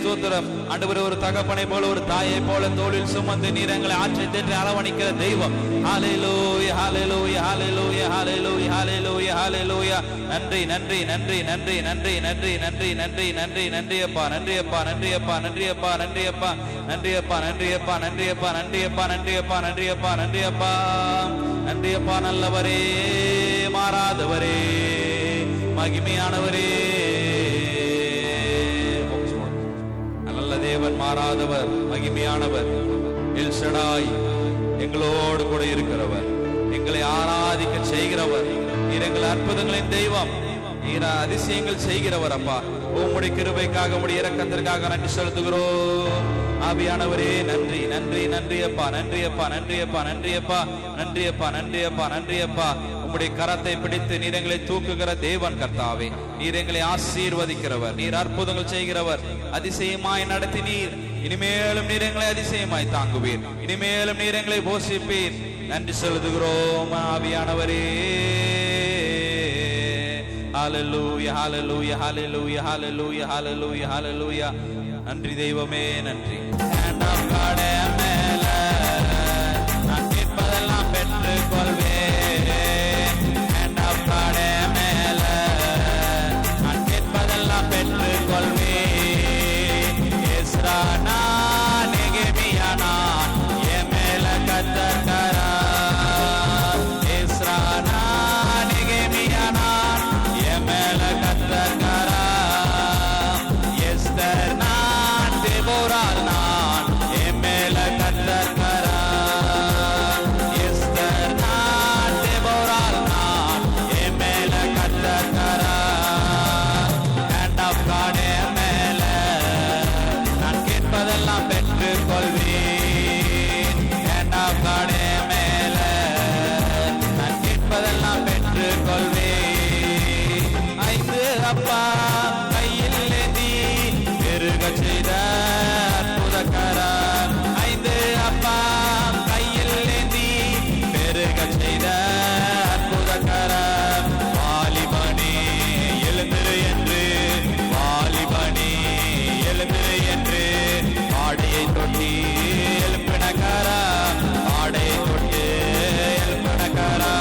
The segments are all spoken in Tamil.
ஸ்தோத்திரம் ஆண்டவரே. ஒரு தகப்பனை போல ஒரு தாயை போல தோளில் சுமந்து நீர் எங்களை ஆற்றை தேற்றி அரவணைக்கிற தெய்வம். ஹல்லேலூயா ஹல்லேலூயா ஹல்லேலூயா ஹல்லேலூயா ஹல்லேலூயா ஹல்லேலூயா. நன்றி நன்றி நன்றி நன்றி நன்றி நன்றி நன்றி நன்றி நன்றி நன்றியப்பா நன்றியப்பா நன்றியப்பா நன்றியப்பா நன்றியப்பா நன்றியப்பா நன்றியப்பா நன்றியப்பா நன்றியப்பா நன்றியப்பா நன்றியப்பா நன்றியப்பா நன்றியப்பா. நல்லவரே, மாறாதவரே, மகிமையானவரே, நல்ல தேவன், மாறாதவர், மகிமையானவர், எல் ஷடாய், எங்களோடு கூட இருக்கிறவர், எங்களை ஆராதிக்க செய்கிறவர், நீர் எங்கள் அற்புதங்களின் தெய்வம், நீர் அதிசயங்கள் செய்கிறவர். அப்பா, உம்முடைய கிருபைக்காக உம்முடைய இரக்கத்திற்காக நன்றி செலுத்துகிறோம். ஆவியானவரே நன்றி நன்றி நன்றியப்பா நன்றியப்பா நன்றியப்பா நன்றியப்பா நன்றியப்பா நன்றியப்பா நன்றியப்பா. உம்முடைய கரத்தை பிடித்து நீர் எங்களை தூக்குகிற தேவன் கர்த்தாவே, நீர் எங்களை ஆசீர்வதிக்கிறவர், நீர் அற்புதங்கள் செய்கிறவர், அதிசயமாய் நடத்தி நீர் இனிமேலும் நீர் எங்களை அதிசயமாய் தாங்குவீர், இனிமேலும் நீர் எங்களை போஷிப்பீர். நன்றி செலுத்துகிறோம் ஆவியானவரே. ஹல்லேலூயா ஹல்லேலூயா ஹல்லேலூயா ஹல்லேலூயா ஹல்லேலூயா ஹல்லேலூயா. நன்றி தெய்வமே நன்றி. மேல நான் கேட்பதெல்லாம் பெற்றுக் கொள்வேன். மேல நான் கேட்பதெல்லாம் பெற்றுக் கொள்வேன். எஸ்ரா நான் நெகேமியா நான் என் மேல கத்தர்கரா. எஸ்ரா நான் நெகேமியா நான் என் மேல கத்தர்கரா. எஸ்தர் நான் தெபோரால் நான் என் மேல கத்தர்கரா. எஸ்தர் நான் தெபோரால் நான் என் மேல கத்தர்கரா. ஹேண்ட் ஆஃப் காட் என் மேல நான் கேட்பதெல்லாம் பெற்றுக் கொள்வேன். ஹேண்ட் ஆஃப் காட் என் மேல நான் கேட்பதெல்லாம் பெற்றுக் கொள்வேன். 5 அப்பா கையில் ஏந்தி பெருக செய்த அற்புதக்காரர். 5 அப்பா கையில் ஏந்தி பெருக செய்த அற்புதக்காரர். வாலிபனே எழுந்திரு என்று, வாலிபனே எழுந்திரு என்று ஆடையை தொட்டி எழுப்பினக்காரா. ஆடையை தொட்டு எழுப்பினக்காரா.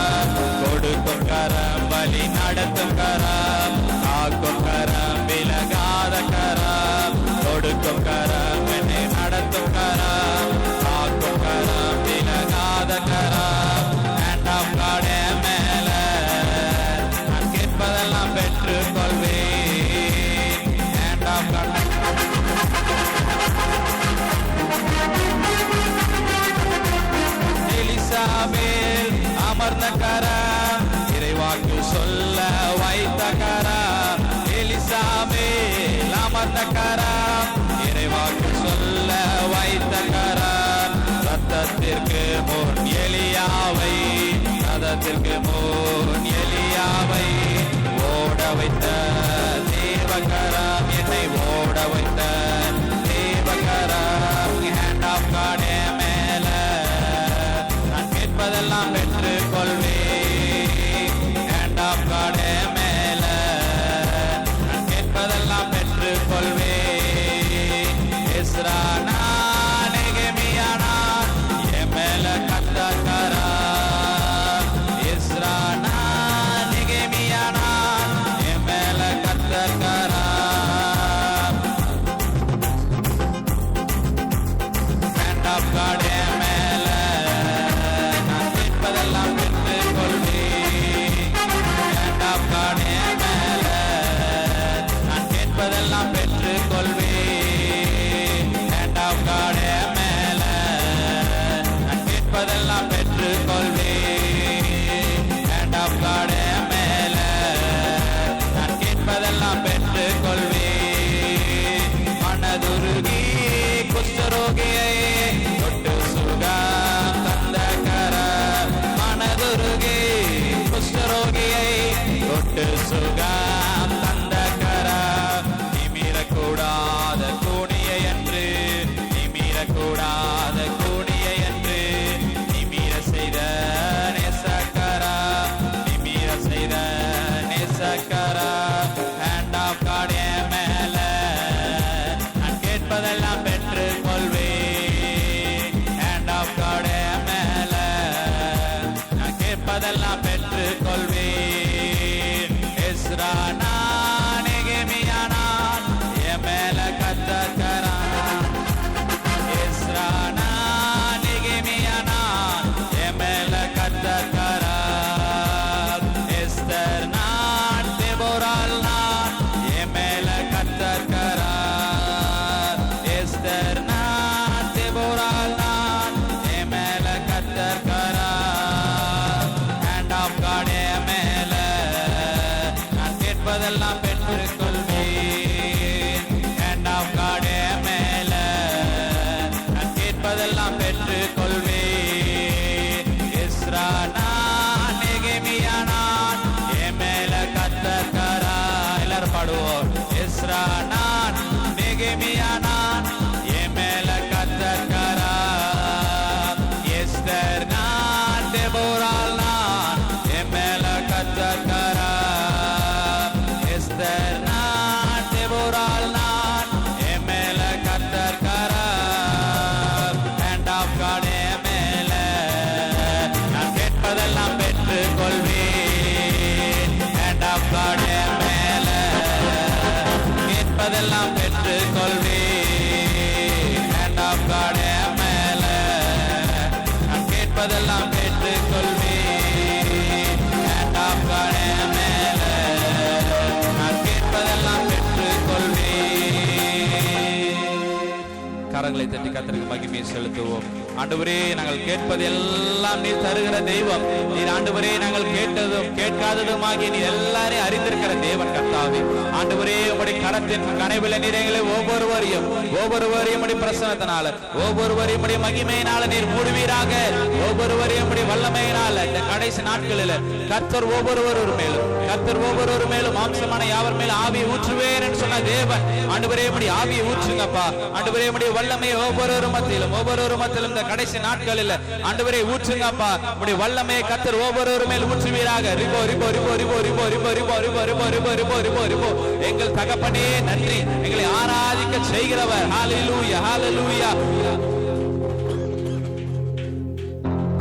கொடுக்கும் கரம் வழி நடத்தும் கரம், காக்கும் கரம் விலகாத கரம். கொடுக்கும் கரம் என்னை நடத்தும் கரம், காக்கும் கரம் விலகாத கரம். ஹேண்ட் ஆஃப் காட் என் மேல நான் கேட்பதெல்லாம் பெற்றுக் கொள்வேன். Hand of God. எலிசாபேல் அமர்ந்த கரம், இறைவாக்கு சொல்ல வைத்த கரம். எலிசாபேல் அமர்ந்த கரம், இறைவாக்கு சொல்ல வைத்த கரம். ரத்தத்திற்கு முன் எலியாவை, ரதத்திற்கு முன் எலியாவை ஓட வைத்த தேவகரம், என்னை ஓட வைத்த தேவகரம். ஹேண்ட் ஆஃப் காட் என் மேல நான் கேட்பதெல்லாம் பெற்றுக் கொள்வேன். ஹேண்ட் ஆஃப் காட் என் மேல நான் கேட்பதெல்லாம் பெற்றுக் கொள்வேன். எஸ்ரா நான் நெகேமியா நான் என் மேல கத்தர்கரா. எஸ்ரா நான் நெகேமியா நான் என் மேல கத்தர்கரா. ஹேண்ட் ஆஃப் காட் என் மேல நான் கேட்பதெல்லாம் பெற்றுக் கொள்வேன். ஹேண்ட் ஆஃப் காட் என் மேல நான் கேட்பதெல்லாம் பெற்றுக் கொள்வேன். ஹேண்ட் ஆஃப் காட் என் மேல நான் கேட்பதெல்லாம் பெற்றுக் கொள்வேன். ஹேண்ட் ஆஃப் காட் என் மேல நான் கேட்பதெல்லாம் பெற்றுக் கொள்வேன். மனதுருகி குஷ்டரோகியை தொட்டு சுகம் தந்த கரம். மனதுருகி குஷ்டரோகியை தொட்டு சுகம் தந்த கரம். நிமிரக்கூடாத கூனியை என்று, நிமிரக்கூடாத கூனியை என்று நிமிர செய்த கேட்பதெல்லாம் பெற்று கொள்வேன். ஹேண்ட் ஆஃப் காட் என் மேல, நான் கேட்பதெல்லாம் பெற்று கொள்வேன். எஸ்ரா நான், நெகேமியா நான், என் மேல கத்தக்கறான். எஸ்ரா நான், நெகேமியா நான், என் மேல கத்தக்கறான். எஸ்தர் நான், தெபோராள் நான், என் மேல கத்தக்கறான். எஸ்தர் நான், தெபோராள் நான், என் மேல கத்தக்கறான். ஹேண்ட் ஆஃப் காட் என் மேல, நான் கேட்பதெல்லாம் பெற்றுக் கொள்வேன். ஹேண்ட் ஆஃப் காட் என் மேல, நான் கேட்பதெல்லாம் பெற்றுக் கொள்வேன். எஸ்ரா நான், நெகேமியா நான், என் மேல கத்தக்கறான். எல்லாரும் பாடுவோம். எஸ்ரா நான், நெகேமியா நான், என் மேல கத்தக்கறான். எஸ்தர் நான், தெபோராள் நான், என் மேல கத்தக்கறான். எஸ்தர் நான், தெபோராள் நான், என் மேல கத்தக்கறான். ஹேண்ட் ஆஃப் காட் என் மேல, நான் கேட்பதெல்லாம் பெற்றுக் கொள்வேன். ஹேண்ட் ஆஃப் காட் என் மேல, கேட்பதெல்லாம் பெற்றுக் கொள்வேன். ஹேண்ட் ஆஃப் காட் என் மேல, நான் கேட்பதெல்லாம் பெற்றுக் கொள்வேன். ஹேண்ட் ஆஃப் காட் என் மேல, நான் கேட்பதெல்லாம் பெற்றுக் கொள்வேன். கரங்களை தட்டி கர்த்தருக்கு மகிமையை செலுத்துவோம். ஆண்டவரே, நாங்கள் கேட்பது எல்லாம் நீர் தருகிற தெய்வம். நீர் ஆண்டவரே, நாங்கள் கேட்டதும் கேட்காததுமாகி நீர் எல்லாரையும் அறிந்திருக்கிற தேவன் கர்த்தாவே. ஆண்டவரே, உம்முடைய கரத்தின் கனவில நீர் எங்களை ஒவ்வொருவரையும் உம்முடைய பிரசன்னத்தினால, ஒவ்வொருவரையும் உம்முடைய மகிமையினால நீர் மூடுவீராக. ஒவ்வொருவரையும் உம்முடைய வல்லமையினால இந்த கடைசி நாட்களில் கர்த்தர் ஒவ்வொருவர் மேலும் மாம்சமான யாவர் மேலும் ஆவியை ஊற்றுவேன் என்று சொன்ன தேவன். ஆண்டவரே, உம்முடைய ஆவியை ஊற்றுங்கப்பா. ஆண்டவரே, உம்முடைய வல்லமையை ஒவ்வொரு மத்தியிலும் இந்த கடைசி நாட்களில் ஆண்டவரே ஊற்றுங்கப்பா. உம்முடைய வல்லமையை கர்த்தர் ஒவ்வொரு மேல் ஊற்றுவீராக. ரிபோ ரிபோ ரிபோ ரிபோ ரிபோ ரிபோ ரிபோ ரிபோ ரிபோ ரிபோ ரிபோ ரிபோ ரிபோ. எங்கள் தகப்பனே நன்றி, எங்களை ஆராதிக்க செய்கிறவர். ஹல்லேலூயா, ஹல்லேலூயா.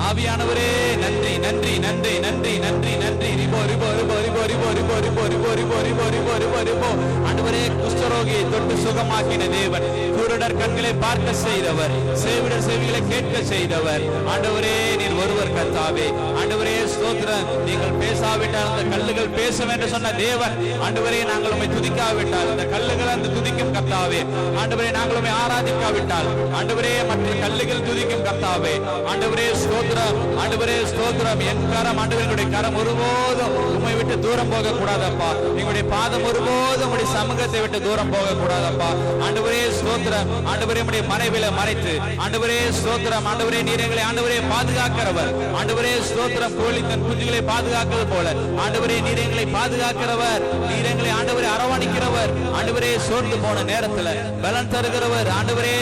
ஆவியானவரே நன்றி நன்றி நன்றி நன்றி நன்றி நன்றி. ரிபோ ரிபோ ரிபோ ரிபோ ரிபோ ரிபோ ரிபோ ரிபோ ரிபோ ரிபோ ரிபோ ரிபோ ரிபோ. ஆண்டவரே, குஷ்டரோகியை தொட்டு சுகமாக்கின தேவன், குருடர் கண்களை பார்க்க செய்தவர், செவிடர் செவிகளை கேட்க செய்தவர். ஆண்டவரே, நீர் ஒருவர் கர்த்தாவே. ஆண்டவரே ஸ்தோத்திரம். நீங்கள் பேசாவிட்டால் அந்த கல்லுகள் பேசும் என்று சொன்ன தேவன். ஆண்டவரே, நாங்கள் உம்மை துதிக்காவிட்டால் அந்த கல்லுகள் அந்த துதிக்கும் கர்த்தாவே. ஆண்டவரே, நாங்கள் உம்மை ஆராதிக்காவிட்டால் ஆண்டவரே மற்ற கல்லுகள் துதிக்கும் கர்த்தாவே. ஆண்டவரே ஸ்தோத்திரம், ஆண்டவரே ஸ்தோத்திரம். என் கரம், ஆண்டவருடைய கரம் ஒருபோதும் உம்மை விட்டு தூரம் போக கூடாதப்பா. எங்களுடைய பாதம் ஒருபோதும் உம்முடைய சமூகத்தை விட்டு தூரம் போக கூடாதப்பா. ஆண்டவரே ஸ்தோத்திரம். ஆண்டவரே, உம்முடைய மறைவில மறைத்து ஆண்டவரே ஸ்தோத்திரம். ஆண்டவரே, நீர் எங்களை ஆண்டவரே பாதுகாக்கிறவர். ஆண்டவரே ஸ்தோத்திரம். கோழி தன் குஞ்சுகளை பாதுகாக்கிறது போல ஆண்டவரே நீர் எங்களை பாதுகாக்கிறவர். நீர் எங்களை ஆண்டவரே அரவணைக்கிறவர். ஆண்டவரே, சோர்ந்து போன நேரத்துல பலன் தருகிறவர். ஆண்டவரே,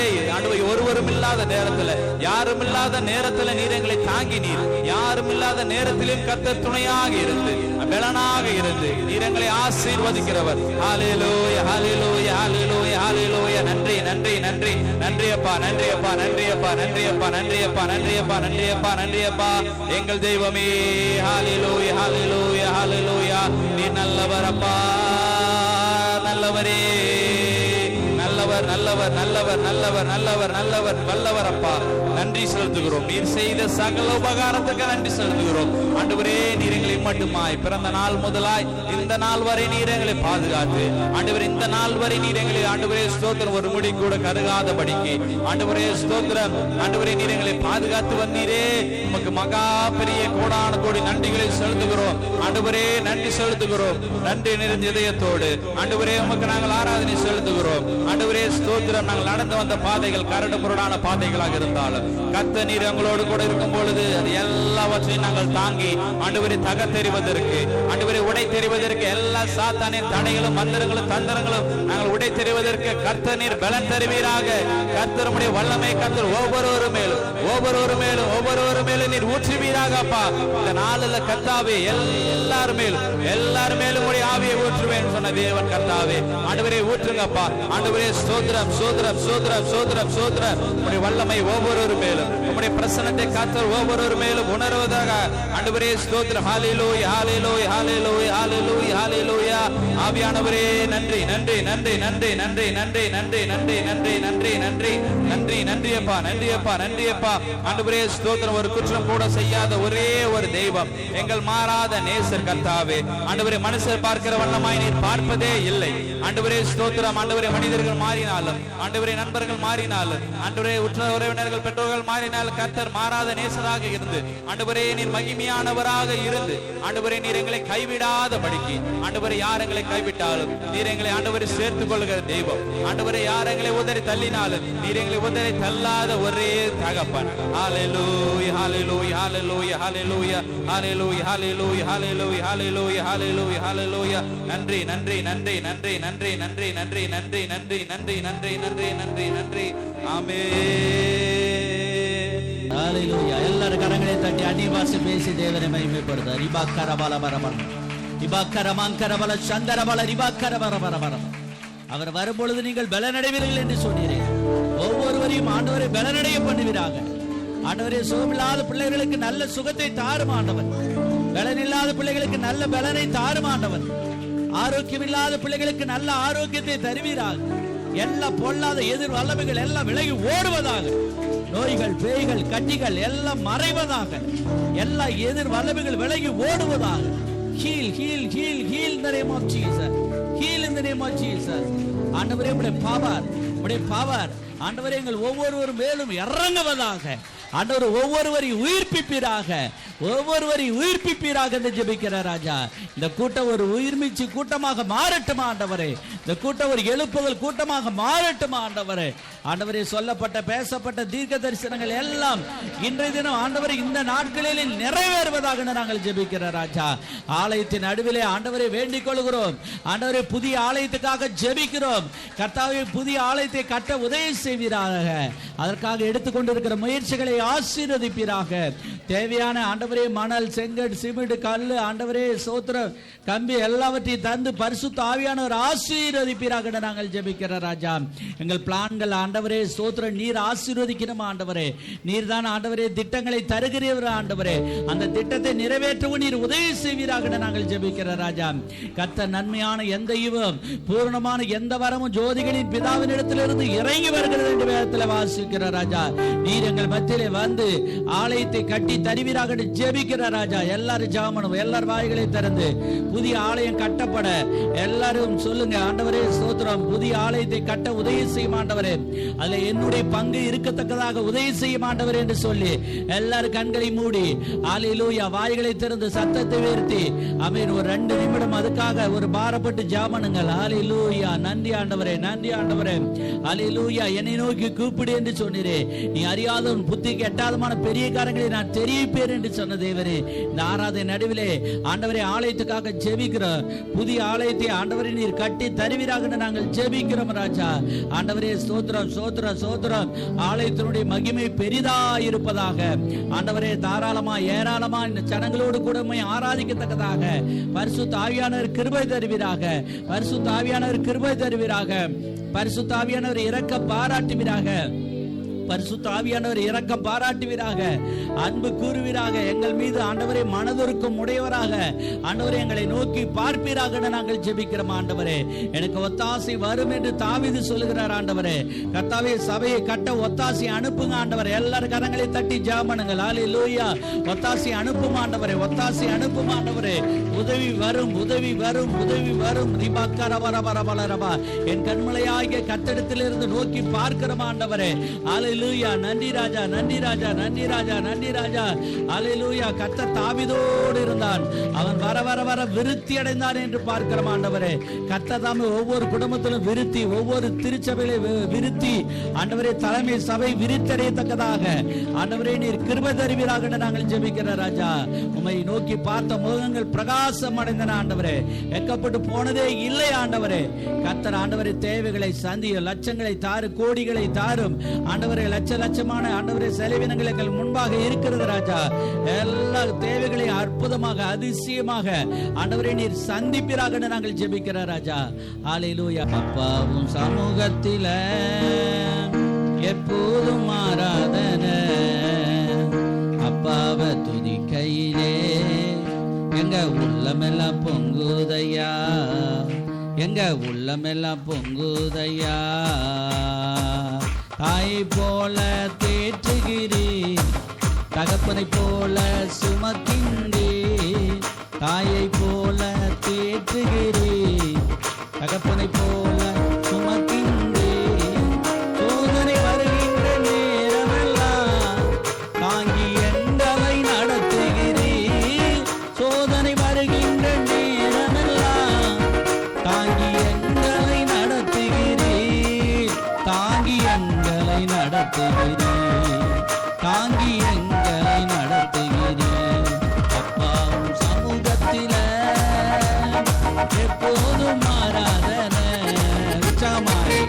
ஒருவரும் இல்லாத நேரத்துல, யாரும் இல்லாத நேரத்துல நீர் எங்களை தாங்கி, நீர் யாரும் இல்லாத நேரத்திலும் கர்த்தர் துணையாக இருந்து பலனாக இருந்து நீர் எங்களை ஆசீர்வதிக்கிறவர். ஹல்லேலூயா, ஹல்லேலூயா, ஹல்லேலூயா, ஹல்லேலூயா. நன்றி நன்றி நன்றி நன்றி அப்பா, நன்றி அப்பா, நன்றி அப்பா, நன்றி அப்பா, நன்றி அப்பா, நன்றி அப்பா, நன்றி அப்பா, நன்றி அப்பா. எங்கள் தெய்வமே, ஹல்லேலூயா, ஹல்லேலூயா, ஹல்லேலூயா. நீ நல்லவர் அப்பா, நல்லவரே, நல்லவர் நல்லவர் நல்லவர் நல்லவர் நல்லவர் நல்லவர் வல்லவர் அப்பா. நன்றி செலுத்துகிறோம். நீர் செய்த சகல உபகாரத்துக்கு நன்றி செலுத்துகிறோம். ஆண்டவரே, நீர் எங்களை மட்டுமாய் பிறந்த நாள் முதலாய் இந்த நாள் வரை நீர் எங்களை பாதுகாத்து ஆண்டவரே, இந்த நாள் வரை நீர் எங்களை ஆண்டவரே ஸ்தோத்திரம் ஒரு முடி கூட கருகாதபடிக்கு ஆண்டவரே ஸ்தோத்திரம். ஆண்டவரே, நீர் எங்களை பாதுகாத்து வந்தீரே. உமக்கு மகா பெரிய கோடான கோடி நன்றிகளை செலுத்துகிறோம். ஆண்டவரே, நன்றி செலுத்துகிறோம். நன்றி நிறைந்த இதயத்தோடு ஆண்டவரே உமக்கு நாங்கள் ஆராதனை செலுத்துகிறோம். ஆண்டவரே ஸ்தோத்திரம். நாங்கள் நடந்து வந்த பாதைகள் கரடு முரடான பாதைகளாக இருந்தாலும் கர்த்தர் நீர் எங்களோடு கூட இருக்கும் பொழுது அது எல்லாவற்றையும் நாங்கள் தாங்கி ஆண்டவரே தகர்த்தெறிவதற்கு, ஆண்டவரே உடை தெரிவதற்கு, எல்லா சாத்தானின் தடைகளும் மந்திரங்களும் தந்திரங்களும் நாங்கள் உடை தெரிவதற்கு கர்த்தர் நீர் பலன் தருவீராக. கர்த்தருடைய வல்லமை கர்த்தர் ஒவ்வொரு மேலும் நீர் ஊற்றுவீராக அப்பா. இந்த நாளில் கர்த்தாவே எல்லாரும் மேலும் உடைய ஆவியை ஊற்றுவேன் சொன்ன தேவன் கர்த்தாவே. ஆண்டவரே ஊற்றுங்கப்பா. ஆண்டவரே ஸ்தோத்திரம். சோதரம் சோதரம் சோதரம் சோதரம். உம்முடைய வல்லமை ஒவ்வொரு மேலும், உம்முடைய பிரசன்னத்தை காத்தல் ஒவ்வொரு மேலும் உணர்வதாக ஆண்டவரே ஸ்தோத்திரம். ஹல்லேலூயா ஹல்லேலூயா ஹல்லேலூயா ஹல்லேலூயா ஹல்லேலூயா. ஆவியானவரே நன்றி நன்றி நன்றி நன்றி நன்றி நன்றி நன்றி நன்றி நன்றி நன்றி நன்றி நன்றி நன்றி அப்பா நன்றி அப்பா நன்றி அப்பா. ஆண்டவரே ஸ்தோத்திரம். ஒரு குற்றம் கூட செய்யாத ஒரே ஒரு தெய்வம், எங்கள் மாறாத நேசர் கர்த்தாவே. ஆண்டவரே மனுஷர் பார்க்கிற வண்ணமாய் நீர் பார்ப்பதே இல்லை. ஆண்டவரே ஸ்தோத்திரம். ஆண்டவரே மனிதர்கள் மாறினாலும், ஆண்டவரே நண்பர்கள் மாறினாலும், ஆண்டவரே உற்ற உறவினர்கள் பெற்றோர்கள் மாறினாலும் கர்த்தர் மாறாத நேசராக இருந்து, ஆண்டவரே நீர் மகிமையானவராக இருந்து, ஆண்டவரே நீர் எங்களை கைவிடாதபடிக்கு, ஆண்டவரே யார் எங்களை கைவிட்டாலும் நீர் எங்களை ஆண்டவரை சேர்த்துக் கொள்கிற தெய்வம். ஆண்டவரே யார் எங்களை உதறி தள்ளினாலும் நீர் எங்களை உதறி தள்ளாத ஒரே தகப்பன். ஹல்லேலூயா ஹல்லேலூயா ஹல்லேலூயா ஹல்லேலூயா ஹல்லேலூயா ஹல்லேலூயா ஹல்லேலூயா ஹல்லேலூயா ஹல்லேலூயா ஹல்லேலூயா. நன்றி நன்றி நன்றி நன்றி நன்றி நன்றி நன்றி நன்றி நன்றி நன்றி நன்றி நன்றி நன்றி நன்றி. ஆமென். ஹல்லேலூயா. எல்லாரும் கரங்களை தட்டி அடிவாசி பேசி தேவனை மகிமைப்படுத்த. ரிபாக்கர பல பரபர ரிபாக்கர மாங்கர பல சந்தர பல ரிபாக்கர பரபர பரபர. அவர் வரும்பொழுது நீங்கள் பலனடைவீர்கள் என்று சொன்னீர்கள். ஒவ்வொருவரையும் ஆண்டவரை பலனடைய பண்ணுவீராக. ஆண்டவரே சுகமில்லாத பிள்ளைகளுக்கு நல்ல சுகத்தை தாரும் ஆண்டவர். பலன் இல்லாத பிள்ளைகளுக்கு நல்ல பலனை தாரும் ஆண்டவர். ஆரோக்கியம் இல்லாத பிள்ளைகளுக்கு நல்ல ஆரோக்கியத்தை தருவீராக. எல்லா பொல்லாத எதிர் வல்லமைகள் எல்லாம் விலகி ஓடுவதாக. நோய்கள் பேய்கள் கட்டிகள் எல்லாம் மறைவதாக. எல்லா எதிர் வல்லமைகள் விலகி ஓடுவதாக. Heal, heal, heal, heal in the name of Jesus. Heal in the name of Jesus. ஆண்டவரே உம்முடைய பவர் ஆண்டவரே எங்கள் ஒவ்வொருவர் மேலும் இறங்குவதாக. ஆண்டவர் ஒவ்வொருவரையும் உயிர்ப்பிப்பீராக என்று ஜெபிக்கிற ராஜா. இந்த கூட்டம் ஒரு உயிர்மிச்சு கூட்டமாக மாறட்டும் ஆண்டவரே. இந்த கூட்டம் ஒரு எழுப்புதல் கூட்டமாக மாறட்டும் ஆண்டவரே. ஆண்டவரே சொல்லப்பட்ட பேசப்பட்ட தீர்க்க தரிசனங்கள் எல்லாம் இன்றைய தினம் ஆண்டவரே இந்த நாட்களில் நிறைவேறுவதாக நாங்கள் ஜெபிக்கிற ராஜா. ஆலயத்தின் நடுவிலே ஆண்டவரை வேண்டிக் கொள்கிறோம். ஆண்டவரே புதிய ஆலயத்துக்காக ஜெபிக்கிறோம். கர்த்தாவே புதிய ஆலயத்தை கட்ட உதவி செய்வீராக. அதற்காக எடுத்துக்கொண்டிருக்கிற முயற்சிகளை ஆசீர்வதிப்பீராக. தேவையான ஆண்டவரே மணல் செங்கல் சிமெண்ட் கல் ஆண்டவரே சோத்திரம் கம்பி எல்லாவற்றையும் தந்து பரிசுத்த ஆவியானவர் ஆசீர்வதிப்பீராக நாங்கள் ஜெபிக்கிற ராஜா. எங்கள் பிளான்கள் ஆண்டவரே சோத்திரம் நீர் ஆசீர்வதிக்கணும் ஆண்டவரே. நீர் தான் ஆண்டவரே திட்டங்களை தருகிறவர் ஆண்டவரே. அந்த திட்டத்தை நிறைவேற்றவும் நீர் உதவி செய்வீராக நாங்கள் ஜெபிக்கிற ராஜா. கர்த்தர் நன்மையான எந்த ஈவும் பூர்ணமான எந்த வரமும் ஜோதிகளின் பிதாவின் இடத்திலிருந்து இறங்கி வருகிறது என்று வேதத்தில் வாசிக்கிற ராஜா. நீர் எங்கள் மத்தியிலே வந்து ஆலயத்தை கட்டி தருவீராக ஜெபிக்கிற ராஜா. எல்லாரும் ஜெபம், எல்லார் வாய்களை திறந்து புதிய ஆலயம் கட்டப்பட எல்லாரும் சொல்லுங்க ஆண்டவரே ஸ்தோத்திரம். புதிய ஆலயத்தை கட்ட உதவி செய்யும் ஆண்டவரே. அதுல என்னுடைய பங்கு இருக்கத்தக்கதாக உதவி செய்யும் ஆண்டவரே என்று சொல்லி எல்லாரும் கண்களை மூடி ஹல்லேலூயா வாய்களை திறந்து சத்தத்தை உயர்த்தி ஆமென் ஒரு 2 நிமிடம் அதுக்காக ஒரு பாரப்பட்டு ஜெபணுங்கள். ஹல்லேலூயா. நன்றி ஆண்டவரே, நன்றி ஆண்டவரே. ஹல்லேலூயா. என்னை நோக்கி கூப்பிடு என்று சொன்னீரே. நீ அறியாத புத்திக்கு எட்டாதமான பெரிய காரியங்களை நான் தெரிவிப்பேன் என்று சொன்ன தேவரே. இந்த ஆராதனை நடுவிலே ஆண்டவரே ஆலயத்துக்காக ஜெபிக்கிறோம். புதிய ஆலயத்தை ஆண்டவரே நீர் கட்டி தருவீராக நாங்கள் ஜெபிக்கிறோம் ராஜா. ஆண்டவரே ஸ்தோத்திரம் ஸ்தோத்திரம் ஸ்தோத்திரம். ஆலயத்தினுடைய மகிமை பெரிதா இருப்பதாக ஆண்டவரே. தாராளமா ஏராளமா இந்த ஜனங்களோடு கூட ஆராதிக்கத்தக்கதாக பரிசுத்த ஆவியானவர் கிருபை தருவீராக. பரிசுத்த ஆவியானவர் கிருபை தருவீராக. பரிசுத்த ஆவியானவர் இரக்க பாராட்டுவீராக. பரிசுத்த ஆவியானவர் இரக்கம் பாராட்டுவீராக. அன்பு கூறுவீராக. எங்கள் மீது ஆண்டவரே மனதுருக்கம் உடையவராக ஆண்டவரே எங்களை நோக்கி பார்ப்பீராக நாங்கள் ஜெபிக்கிறோம் ஆண்டவரே. எனக்கு ஒத்தாசை வரும் என்று தாவீது சொல்லுகிறார் ஆண்டவரே. கர்த்தாவே சபையை கட்ட ஒத்தாசை அனுப்புங்க ஆண்டவரே. எல்லாரும் கரங்களை தட்டி ஜெபம் பண்ணுங்கள். ஹல்லேலூயா. ஒத்தாசை அனுப்பும் ஆண்டவரே, ஒத்தாசை அனுப்பும் ஆண்டவரே. உதவி வரும், உதவி வரும், உதவி வரும். ரிபாக்கரபரபரபரபா. என் கண்மலையாகிய கர்த்தரிடத்திலிருந்து நோக்கி பார்க்கிறோம் ஆண்டவரே. ஹல்லேலூயா. நன்றி ராஜா, நன்றி ராஜா, நன்றி ராஜா, நன்றி ராஜா. ஹல்லேலூயா. கர்த்தர் தாவீதோடு இருந்தான், அவன் வர வர வர விருத்தி அடைந்தான் என்று பார்க்கிறோம் ஆண்டவரே. கர்த்தர் தாமே ஒவ்வொரு குடும்பத்திலும் விருத்தி, ஒவ்வொரு திருச்சபையிலே விருத்தி ஆண்டவரே. தலைமை சபை விருத்தடையத்தக்கதாக ஆண்டவரே நீர் கிருபை தருவீராக நாங்கள் ஜெபிக்கிற ராஜா. உம்மை நோக்கி பார்த்த முகங்கள் பிரகாச பிரயாசம் அடைந்தன ஆண்டவரே, வெட்கப்பட்டு போனதே இல்லை ஆண்டவரே. கர்த்தர் ஆண்டவரே தேவைகளை சந்தியும், லட்சங்களை தாரும், கோடிகளை தாரும் ஆண்டவரே. லட்சமான ஆண்டவரே செலவினங்கள் எங்கள் முன்பாக இருக்கிறது ராஜா. எல்லா தேவைகளையும் அற்புதமாக அதிசயமாக ஆண்டவரே நீர் சந்திப்பீராக நாங்கள் ஜெபிக்கிறோம் ராஜா. ஹல்லேலூயா. அப்பாவும் சமூகத்தில எப்போதும் ஆராதனை, அப்பாவை துதிக்கையிலே எங்க உள்ளமெல்லாம் பொங்குதையா, எங்க உள்ளமெல்லாம் பொங்குதையா. தாய் போல தேற்றுகிறீ, தகப்பனை போல சுமக்கின்றீ. தாயை போல தேற்றுகிறீ, தகப்பனை போல சுமக்கின்றீ. சோதனை வருகின்ற நேரமெல்லாம் தாங்கி எங்களை நடத்துகிறீ. சோதனை வருகின்ற நேரமெல்லாம் தாங்கி எங்களை நடத்துகிறீ. தாங்கி எங்களை நடத்துகிறீ, தாங்கி எங்களை நடத்துகிறீ. அப்பாவும் சமூகத்தில எப்போதும் ஆராதனை, உற்சாகமாய்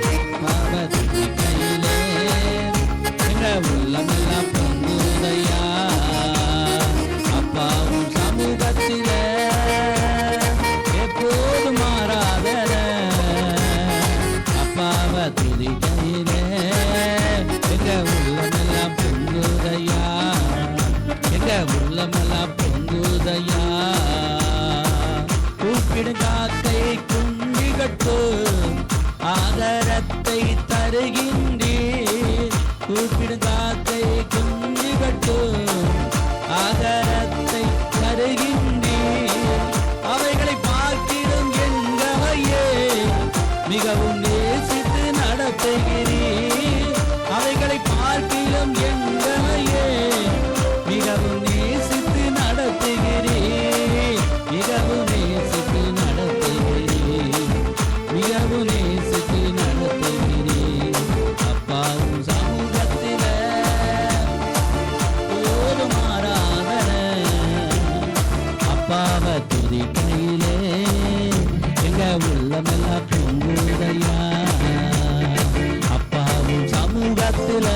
பாவத்துக்கு கையிலே எங்க உள்ளமெல்லாம் பொங்குதையா. அப்பாவும் சமூகத்தில எப்போதும் ஆராதனை, அப்பாவை துதி கையிலே எங்க உள்ளமெல்லாம் பொங்குதையா, எங்க உள்ளமெல்லாம் பொங்குதையா. கூப்பிடும் காக்கை குஞ்சுகட்டு ஆதரத்தை தருகின்றீர். கூப்பிடும் காக்கை குஞ்சுகட்டு ஆதரத்தை தருகின்றீர். அவைகளை பார்க்கிடும் எங்களையே மிகவும் நேசித்து நடத்துகிறீர். அவைகளை பார்க்கிலும் எங்களையே மிகவும் நேசித்து நடத்துகிறீர். மிகவும் நேசித்து நடத்துகிறீர், மிகவும் நேசித்து நடத்துகிறீர். அப்பாவும் சமூகத்தில போதும் ஆராதனை, அப்பாவை துதிக்கையிலே எங்க உள்ளமெல்லாம் பொங்குதையா. அப்பாவும் சமூகத்தில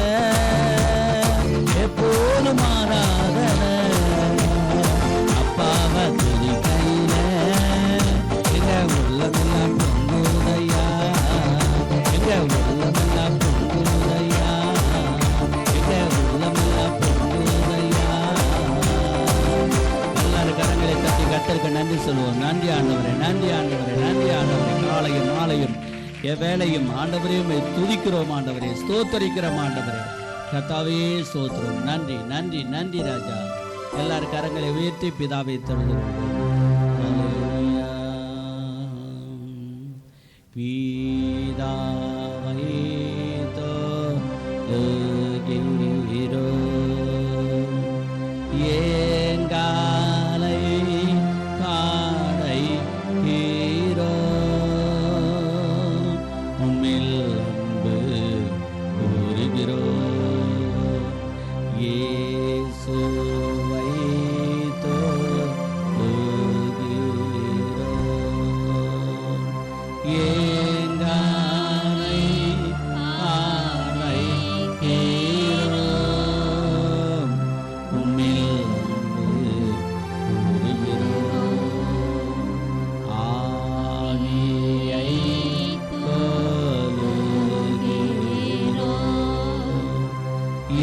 எப்போதும் ஆராதனை, அப்பாவை துதிக்கையில எங்க உள்ளமெல்லாம் பொங்குதையா, எங்க உள்ளமெல்லாம் பொங்குதையா, எங்க உள்ளமெல்லாம் பொங்குதையா. எல்லாரும் கரங்களை தட்டி கர்த்தருக்கு நன்றி சொல்லுவோம். நன்றி ஆண்டவரே, நன்றி ஆண்டவரே, நன்றி ஆண்டவரே. காலையும் மாலையும் எவ்வேளையும் ஆண்டவரையும் துதிக்கிறோம் ஆண்டவரே, ஸ்தோத்தரிக்கிறோம் ஆண்டவரே. கர்த்தாவே ஸ்தோத்திரம். நன்றி நன்றி நன்றி ராஜா. எல்லாரும் கரங்களை உயர்த்தி பிதாவை தொழுது பிதாவை தொழுகிறோ ஏங்காலை பாடை ஹீரோ உம்மில் அன்பு கூறுகிறோ. இயேசுவை தொழுகிறோ ஏங்காலை பாடை ஹீரோ உம்மில் அன்பு கூறுகிறோ. ஆவியை தொழுகிறோ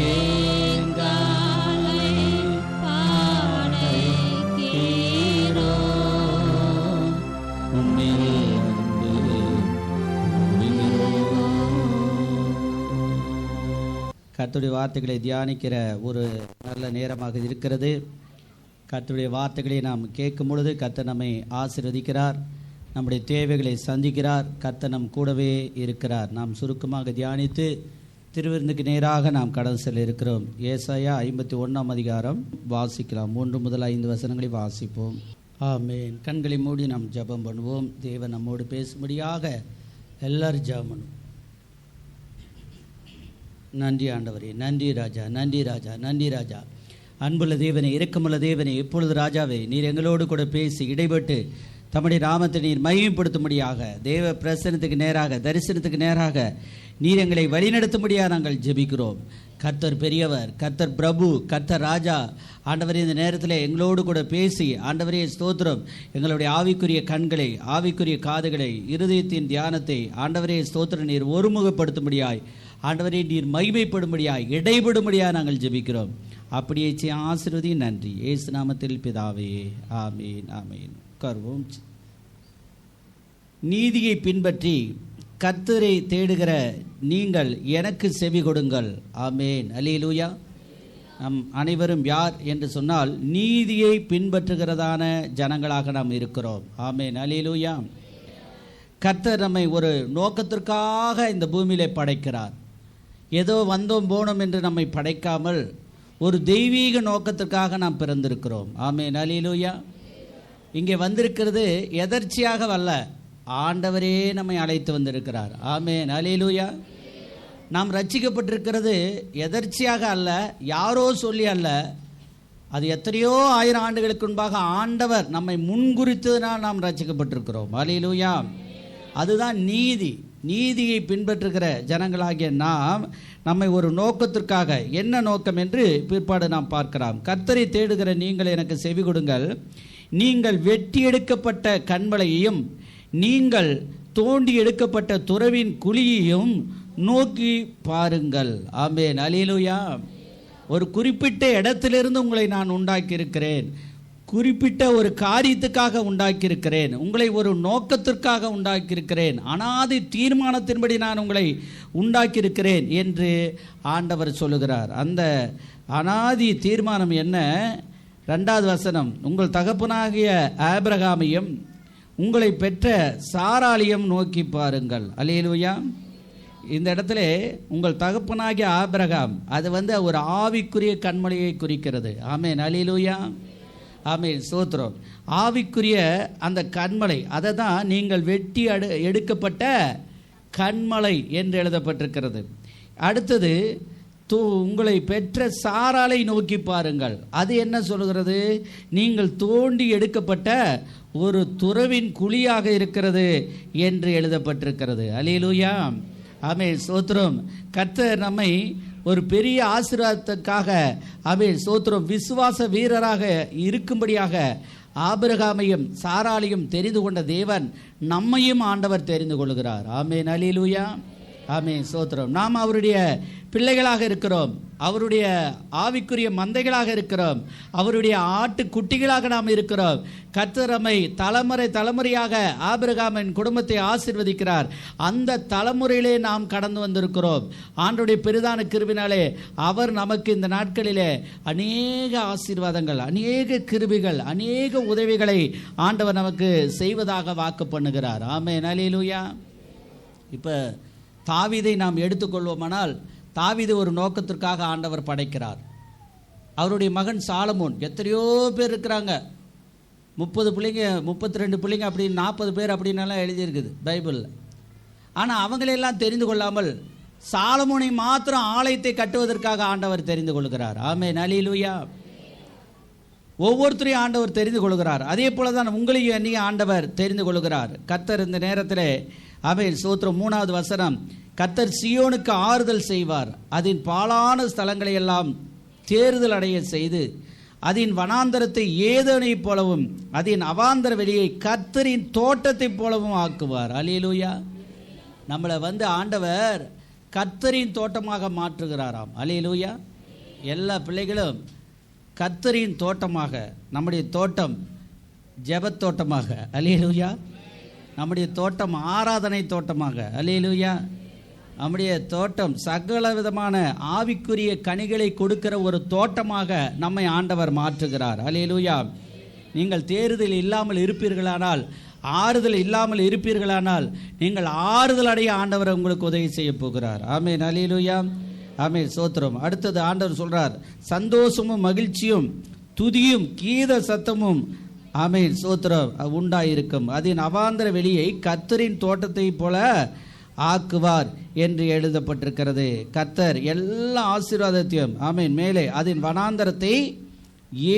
ஏங்காலை பாடை ஹீரோ உம்மில் அன்பு கூறுகிறோ. கர்த்தருடைய வார்த்தைகளை தியானிக்கிற ஒரு நல்ல நேரமாக இருக்கிறது. கர்த்தருடைய வார்த்தைகளை நாம் கேட்கும் பொழுது கர்த்தர் நம்மை ஆசீர்வதிக்கிறார், நம்முடைய தேவைகளை சந்திக்கிறார். கர்த்தர் நம் கூடவே இருக்கிறார். நாம் சுருக்கமாக தியானித்து திருவிருந்துக்கு நேராக நாம் கடந்து செல்ல இருக்கிறோம். ஏசாயா 51 அதிகாரம் வாசிக்கலாம். 1 முதல் 5 வசனங்களை வாசிப்போம். ஆமென். கண்களை மூடி நாம் ஜெபம் பண்ணுவோம். தேவன் நம்மோடு பேசும்படியாக எல்லாரும் ஜெபம் பண்ணுவோம். நன்றி ஆண்டவரே, நன்றி ராஜா, நன்றி ராஜா, நன்றி ராஜா. அன்புள்ள தேவனே, இரக்கமுள்ள தேவனே, இப்பொழுது ராஜாவே, நீர் எங்களோடு கூட பேசி இடைப்பட்டு தம்முடைய நாமத்தை நீர் மகிமைப்படுத்தும்படியாக, தேவ பிரசனத்துக்கு நேராக, தரிசனத்துக்கு நேராக நீர் எங்களை வழிநடத்தும்படியாக நாங்கள் ஜெபிக்கிறோம். கர்த்தர் பெரியவர், கர்த்தர் பிரபு, கர்த்தர் ராஜா. ஆண்டவரே, இந்த நேரத்தில் எங்களோடு கூட பேசி, ஆண்டவரே ஸ்தோத்திரம், எங்களுடைய ஆவிக்குரிய கண்களை, ஆவிக்குரிய காதுகளை, இருதயத்தின் தியானத்தை ஆண்டவரே ஸ்தோத்திரம் நீர் ஒருமுகப்படுத்தும்படியாய், ஆண்டவரே நீர் மகிமைப்படும்படியாய், இடைபடும்படியாக நாங்கள் ஜெபிக்கிறோம். அப்படியே ஆசீர்வதி. நன்றி இயேசு நாமத்தில் பிதாவே, ஆமீன், ஆமீன். உட்கார்வோம். நீதியை பின்பற்றி கர்த்தரை தேடுகிற நீங்கள் எனக்கு செவி கொடுங்கள். ஆமேன், அல்லேலூயா. நம் அனைவரும் யார் என்று சொன்னால் நீதியை பின்பற்றுகிறதான ஜனங்களாக நாம் இருக்கிறோம். ஆமேன், அல்லேலூயா. கர்த்தர் நம்மை ஒரு நோக்கத்திற்காக இந்த பூமியிலே படைக்கிறார். ஏதோ வந்தோம் போனோம் என்று நம்மை படைக்காமல் ஒரு தெய்வீக நோக்கத்திற்காக நாம் பிறந்திருக்கிறோம். ஆமேன், அல்லேலூயா. இங்கே வந்திருக்கிறது எதர்ச்சியாக அல்ல, ஆண்டவரே நம்மை அழைத்து வந்திருக்கிறார். ஆமேன், அல்லேலூயா. நாம் ரட்சிக்கப்பட்டிருக்கிறது எதர்ச்சியாக அல்ல, யாரோ சொல்லி அல்ல. அது எத்தனையோ ஆயிரம் ஆண்டுகளுக்கு முன்பாக ஆண்டவர் நம்மை முன்குறித்ததினால் நாம் ரட்சிக்கப்பட்டிருக்கிறோம். அல்லேலூயா. அதுதான் நீதி. நீதியை பின்பற்றுகிற ஜனங்களாகிய நாம் நம்மை ஒரு நோக்கத்திற்காக, என்ன நோக்கம் என்று பிற்பாடு நாம் பார்க்கலாம். கர்த்தரை தேடுகிற நீங்கள் எனக்கு செவி கொடுங்கள். நீங்கள் வெட்டி எடுக்கப்பட்ட கன்மலையையும் நீங்கள் தோண்டி எடுக்கப்பட்ட துறவின் குழியையும் நோக்கி பாருங்கள். ஆமென், அல்லேலூயா. ஒரு குறிப்பிட்ட இடத்திலிருந்து உங்களை நான் உண்டாக்கியிருக்கிறேன். குறிப்பிட்ட ஒரு காரியத்துக்காக உண்டாக்கியிருக்கிறேன். உங்களை ஒரு நோக்கத்திற்காக உண்டாக்கியிருக்கிறேன். அனாதி தீர்மானத்தின்படி நான் உங்களை உண்டாக்கியிருக்கிறேன் என்று ஆண்டவர் சொல்லுகிறார். அந்த அனாதி தீர்மானம் என்ன? 2வது வசனம், உங்கள் தகப்பனாகிய ஆபிரகாமையும் உங்களை பெற்ற சாராளையும் நோக்கி பாருங்கள். அல்லேலூயா. இந்த இடத்துல உங்கள் தகப்பனாகிய ஆபிரகாம், அது ஒரு ஆவிக்குரிய கன்மலையை குறிக்கிறது. ஆமென், அல்லேலூயா. ஆமென், ஸ்தோத்திரம். ஆவிக்குரிய அந்த கன்மலை, அதை தான் நீங்கள் வெட்டி எடுக்கப்பட்ட கன்மலை என்று எழுதப்பட்டிருக்கிறது. அடுத்தது, உங்களை பெற்ற சாராளை நோக்கி பாருங்கள். அது என்ன சொல்கிறது? நீங்கள் தோண்டி எடுக்கப்பட்ட ஒரு துறவின் குழியாக இருக்கிறது என்று எழுதப்பட்டிருக்கிறது. அல்லேலூயா. ஆமென், ஸ்தோத்திரம். கர்த்தர் நம்மை ஒரு பெரிய ஆசீர்வாதத்துக்காக, ஆமென், ஸ்தோத்திரம், விசுவாச வீரராக இருக்கும்படியாக ஆபிரகாமையும் சாராளையும் தெரிந்து கொண்ட தேவன் நம்மையும் ஆண்டவர் தெரிந்து கொள்கிறார். ஆமென், அல்லேலூயா. ஆமென், ஸ்தோத்திரம். நாம் அவருடைய பிள்ளைகளாக இருக்கிறோம். அவருடைய ஆவிக்குரிய மந்தைகளாக இருக்கிறோம். அவருடைய ஆட்டு குட்டிகளாக நாம் இருக்கிறோம். கர்த்தர் நம்மை தலைமுறை தலைமுறையாக ஆபிரகாமின் குடும்பத்தை ஆசீர்வதிக்கிறார். அந்த தலைமுறையிலே நாம் கடந்து வந்திருக்கிறோம். ஆண்டவருடைய பெரிதான கிருபையினாலே அவர் நமக்கு இந்த நாட்களிலே அநேக ஆசீர்வாதங்கள், அநேக கிருபைகள், அநேக உதவிகளை ஆண்டவர் நமக்கு செய்வதாக வாக்கு பண்ணுகிறார். ஆமென், அல்லேலூயா. இப்போ தாவீதை நாம் எடுத்துக்கொள்வோமானால், தாவீது ஒரு நோக்கத்திற்காக ஆண்டவர் படைக்கிறார். அவருடைய மகன் சாலமோன், எத்தனையோ பேர் இருக்கிறாங்க, 30 பிள்ளைங்க, 32 பிள்ளைங்க, அப்படி 40 பேர் அப்படின்னெல்லாம் எழுதியிருக்குது பைபிளில். ஆனால் அவங்களெல்லாம் தெரிந்து கொள்ளாமல் சாலமோனை மாத்திரம் ஆலயத்தை கட்டுவதற்காக ஆண்டவர் தெரிந்து கொள்கிறார். ஆமென், அல்லேலூயா. ஒவ்வொருத்தரையும் ஆண்டவர் தெரிந்து கொள்கிறார். அதே போல தான் உங்களையும் என்னையும் ஆண்டவர் தெரிந்து கொள்கிறார். கர்த்தர் இந்த நேரத்தில், ஆமென், ஸ்தோத்திரம், 3வது வசனம், கர்த்தர் சீயோனுக்கு ஆறுதல் செய்வார். அதன் பாழான ஸ்தலங்களை எல்லாம் தேறுதல் அடைய செய்து அதன் வனாந்தரத்தை ஏதேனைப் போலவும் அதன் அவாந்தர வெளியை கர்த்தரின் தோட்டத்தைப் போலவும் ஆக்குவார். அல்லேலூயா. நம்மளை ஆண்டவர் கர்த்தரின் தோட்டமாக மாற்றுகிறாராம். அல்லேலூயா. எல்லா பிள்ளைகளும் கர்த்தரின் தோட்டமாக, நம்முடைய தோட்டம் ஜெபத் தோட்டமாக, அல்லேலூயா. நம்முடைய தோட்டம் ஆராதனை தோட்டமாக, அல்லேலூயா. நம்முடைய தோட்டம் சகல விதமான ஆவிக்குரிய கனிகளை கொடுக்கிற ஒரு தோட்டமாக நம்மை ஆண்டவர் மாற்றுகிறார். அல்லேலூயா. நீங்கள் தேறுதல் இல்லாமல் இருப்பீர்களானால், ஆறுதல் இல்லாமல் இருப்பீர்களானால், நீங்கள் ஆறுதல் அடைய ஆண்டவர் உங்களுக்கு உதவி செய்ய போகிறார். ஆமென், அல்லேலூயா. ஆமென், ஸ்தோத்திரம். அடுத்தது ஆண்டவர் சொல்றார், சந்தோஷமும் மகிழ்ச்சியும் துதியும் கீத சத்தமும், ஆமென், ஸ்தோத்திரம், உண்டாயிருக்கும். அதன் அவாந்தர வெளியை கர்த்தரின் தோட்டத்தை போல ஆக்குவார் என்று எழுதப்பட்டிருக்கிறது. கர்த்தர் எல்லா ஆசீர்வாதத்தையும், ஆமென், மேலே அதன் வனாந்தரத்தை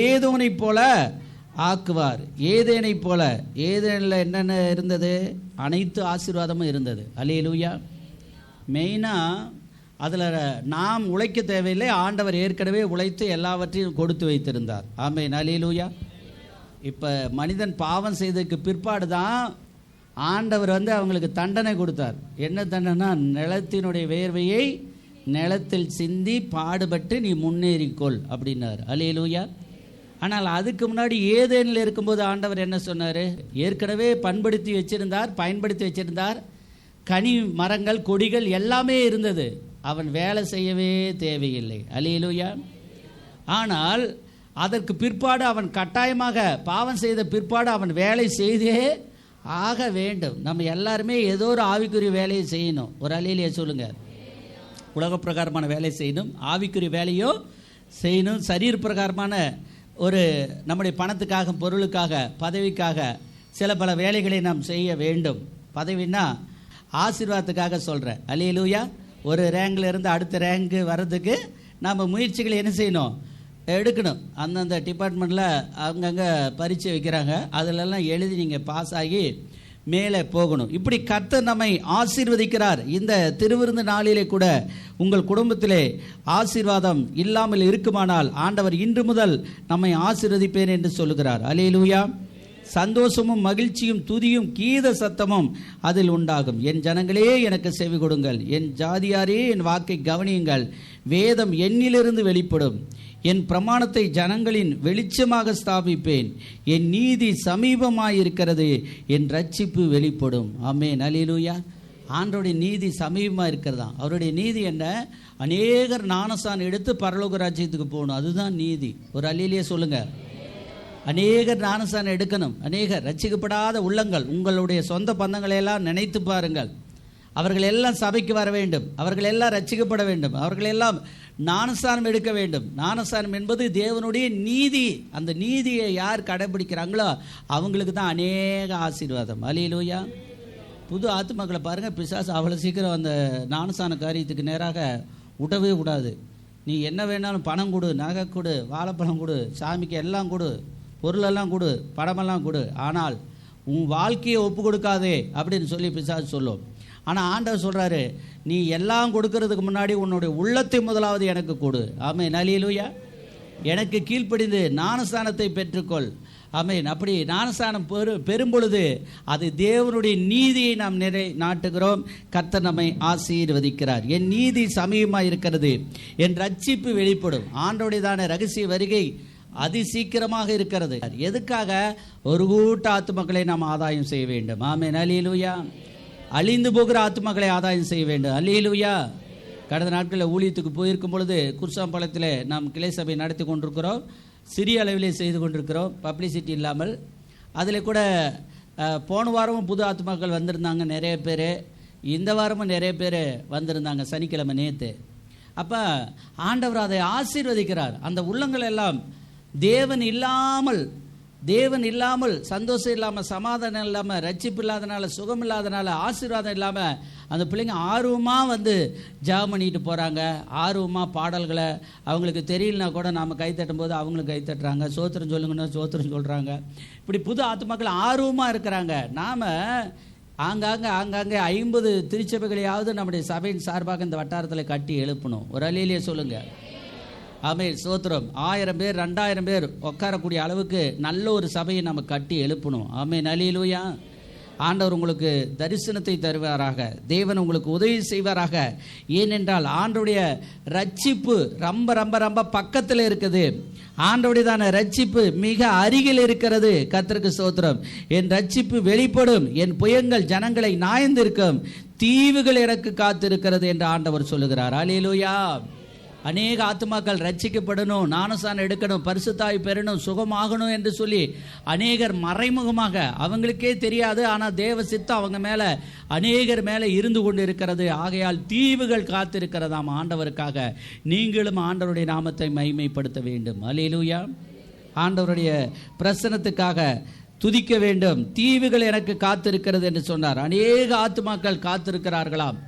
ஏதோனைப் போல ஆக்குவார். ஏதேனைப் போல. ஏதேனில் என்னென்ன இருந்தது? அனைத்து ஆசீர்வாதமும் இருந்தது. அல்லேலூயா. மெயினாக அதில் நாம் உழைக்க தேவையில்லை, ஆண்டவர் ஏற்கனவே உழைத்து எல்லாவற்றையும் கொடுத்து வைத்திருந்தார். ஆமென். அல்லேலூயா. இப்போ மனிதன் பாவம் செய்ததுக்கு பிற்பாடு தான் ஆண்டவர் அவங்களுக்கு தண்டனை கொடுத்தார். என்ன தண்டனை? நிலத்தினுடைய வேர்வையை நிலத்தில் சிந்தி பாடுபட்டு நீ முன்னேறிக்கொள் அப்படின்னார். அல்லேலூயா. ஆனால் அதுக்கு முன்னாடி ஏதேனில் இருக்கும்போது ஆண்டவர் என்ன சொன்னார்? ஏற்கனவே பயன்படுத்தி வச்சிருந்தார். கனி மரங்கள், கொடிகள் எல்லாமே இருந்தது. அவன் வேலை செய்யவே தேவையில்லை. அல்லேலூயா. ஆனால் அதற்கு பிற்பாடு அவன் கட்டாயமாக பாவம் செய்த பிற்பாடு அவன் வேலை செய்தே ஆக வேண்டும். நம்ம எல்லாருமே ஏதோ ஒரு ஆவிக்குரிய வேலையை செய்யணும். ஒரு அல்லேலூயா சொல்லுங்க. உலக பிரகாரமான வேலை செய்யணும், ஆவிக்குரிய வேலையோ செய்யணும். சரீர பிரகாரமான ஒரு நம்முடைய பணத்துக்காக, பொருளுக்காக, பதவிக்காக சில பல வேலைகளை நாம் செய்ய வேண்டும். பதவின்னா ஆசீர்வாதத்துக்காக சொல்கிறேன். அல்லேலூயா. ஒரு ரேங்கில் இருந்து அடுத்த ரேங்கு வர்றதுக்கு நம்ம முயற்சிகளை என்ன செய்யணும்? எடுக்கணும். அந்தந்த டிபார்ட்மெண்ட்டில் அங்கங்கே பரீட்சை வைக்கிறாங்க, அதிலெல்லாம் எழுதி நீங்கள் பாஸ் ஆகி மேலே போகணும். இப்படி கர்த்தர் நம்மை ஆசீர்வதிக்கிறார். இந்த திருவிருந்து நாளிலே கூட உங்கள் குடும்பத்திலே ஆசீர்வாதம் இல்லாமல் இருக்குமானால் ஆண்டவர் இன்று முதல் நம்மை ஆசீர்வதிப்பேன் என்று சொல்லுகிறார். அல்லேலூயா. சந்தோஷமும் மகிழ்ச்சியும் துதியும் கீத சத்தமும் அதில் உண்டாகும். என் ஜனங்களே எனக்கு செவி கொடுங்கள், என் ஜாதியாரே என் வாக்கை கவனியுங்கள். வேதம் என்னிலிருந்து வெளிப்படும், என் பிரமாணத்தை ஜனங்களின் வெளிச்சமாக ஸ்தாபிப்பேன். என் நீதி சமீபமாயிருக்கிறது, என் ரட்சிப்பு வெளிப்படும். ஆமென். அல்லேலூயா. ஆண்டவருடைய நீதி சமீபமாக இருக்கிறதா. அவருடைய நீதி என்ன? அநேகர் ஞானஸ்நானம் எடுத்து பரலோக ராஜ்யத்துக்கு போகணும். அதுதான் நீதி. ஒரு அல்லேலூயா சொல்லுங்க. அநேகர் ஞானஸ்நானம் எடுக்கணும். அநேகர் ரட்சிக்கப்படாத உள்ளங்கள், உங்களுடைய சொந்த பந்தங்களை எல்லாம் நினைத்து பாருங்கள். அவர்கள் எல்லாம் சபைக்கு வர வேண்டும், அவர்கள் எல்லாம் ரட்சிக்கப்பட வேண்டும், அவர்கள் எல்லாம் ஞானஸ்நானம் எடுக்க வேண்டும். ஞானஸ்நானம் என்பது தேவனுடைய நீதி. அந்த நீதியை யார் கடைபிடிக்கிறாங்களோ அவங்களுக்கு தான் அநேக ஆசீர்வாதம். அல்லேலூயா. புது ஆத்துமக்களை பாருங்கள், பிசாசு அவ்வளோ சீக்கிரம் அந்த ஞானஸ்நான காரியத்துக்கு நேராக விடவே விடாது. நீ என்ன வேணாலும் பணம் கொடு, நகை கொடு, வாழைப்பழம் கொடு, சாமிக்கு எல்லாம் கொடு, பொருளெல்லாம் கொடு, படமெல்லாம் கொடு, ஆனால் உன் வாழ்க்கையை ஒப்பு கொடுக்காதே அப்படின்னு சொல்லி பிசாசு சொல்லும். ஆனால் ஆண்டவர் சொல்கிறாரு, நீ எல்லாம் கொடுக்கறதுக்கு முன்னாடி உன்னுடைய உள்ளத்தை முதலாவது எனக்கு கொடு. ஆமென். அல்லேலூயா. எனக்கு கீழ்ப்படிந்து ஞானஸ்நானத்தை பெற்றுக்கொள். ஆமென். அப்படி ஞானஸ்நானம் பெறும் பொழுது அது தேவனுடைய நீதியை நாம் நாட்டுகிறோம். கர்த்தர் நம்மை ஆசீர்வதிக்கிறார். என் நீதி சமீபமாக இருக்கிறது, என் ரட்சிப்பு வெளிப்படும். ஆண்டவருடையதான ரகசிய வருகை அதி சீக்கிரமாக இருக்கிறது. எதுக்காக? ஒரு கூட்ட ஆத்துமக்களை நாம் ஆதாயம் செய்ய வேண்டும். ஆமென். அல்லேலூயா. அழிந்து போகிற ஆத்துமக்களை ஆதாயம் செய்ய வேண்டும். அல்லேலூயா. கடந்த நாட்களில் ஊழியத்துக்கு போயிருக்கும் பொழுது குர்சாம்பாளையத்தில் நாம் கிளை சபை நடத்தி கொண்டிருக்கிறோம். சிறிய அளவிலே செய்து கொண்டிருக்கிறோம், பப்ளிசிட்டி இல்லாமல். அதில் கூட போன வாரமும் புது ஆத்துமாக்கள் வந்திருந்தாங்க நிறைய பேர். இந்த வாரமும் நிறைய பேர் வந்திருந்தாங்க சனிக்கிழமை நேற்று. அப்போ ஆண்டவர் அதை ஆசீர்வதிக்கிறார். அந்த உள்ளங்கள் எல்லாம் தேவன் இல்லாமல் சந்தோஷம் இல்லாமல், சமாதானம் இல்லாமல், ரட்சிப்பு இல்லாதனால, சுகம் இல்லாதனால, ஆசீர்வாதம் இல்லாமல் அந்த பிள்ளைங்க ஆர்வமாக வந்து ஜெபம் பண்ணிட்டு போகிறாங்க. ஆர்வமாக பாடல்களை அவங்களுக்கு தெரியலனா கூட நாம் கைத்தட்டும் போது அவங்களுக்கு கைத்தட்டுறாங்க. சோத்திரம் சொல்லுங்கன்னா சோத்திரம் சொல்கிறாங்க. இப்படி புது ஆத்துமாக்கள் ஆர்வமாக இருக்கிறாங்க. நாம் ஆங்காங்கே 50 திருச்சபைகளையாவது நம்முடைய சபையின் சார்பாக இந்த வட்டாரத்தில் கட்டி எழுப்பணும். ஒரு அல்லேலூயா சொல்லுங்கள். ஆமென். ஸ்தோத்திரம். 1000 பேர் 2000 பேர் உட்காரக்கூடிய அளவுக்கு நல்ல ஒரு சபையை நம்ம கட்டி எழுப்பணும். ஆமென். அல்லேலூயா. ஆண்டவர் உங்களுக்கு தரிசனத்தை தருவாராக. தேவன் உங்களுக்கு உதவி செய்வாராக. ஏனென்றால் ஆண்டவருடைய ரட்சிப்பு ரொம்ப ரொம்ப ரொம்ப பக்கத்தில் இருக்குது. ஆண்டவருடையதான ரட்சிப்பு மிக அருகில் இருக்கிறது. கர்த்தருக்கு ஸ்தோத்திரம். என் ரட்சிப்பு வெளிப்படும், என் புயங்கள் ஜனங்களை நாய்ந்திருக்கும், தீவுகள் எனக்கு காத்திருக்கிறது என்று ஆண்டவர் சொல்லுகிறார். அல்லேலூயா. அநேக ஆத்துமாக்கள் ரட்சிக்கப்படணும், ஞானஸ்நானம் எடுக்கணும், பரிசுத்தாய் பெறணும், சுகமாகணும் என்று சொல்லி அநேகர் மறைமுகமாக அவங்களுக்கே தெரியாது, ஆனால் தேவ சித்தம் அவங்க மேலே அநேகர் மேலே இருந்து கொண்டு இருக்கிறது. ஆகையால் தீவுகள் காத்திருக்கிறதாம் ஆண்டவருக்காக. நீங்களும் ஆண்டவருடைய நாமத்தை மகிமைப்படுத்த வேண்டும். அல்லேலூயா. ஆண்டவருடைய பிரசன்னத்துக்காக துதிக்க வேண்டும். தீவுகள் எனக்கு காத்திருக்கிறது என்று சொன்னார். அநேக ஆத்துமாக்கள் காத்திருக்கிறார்களாம்.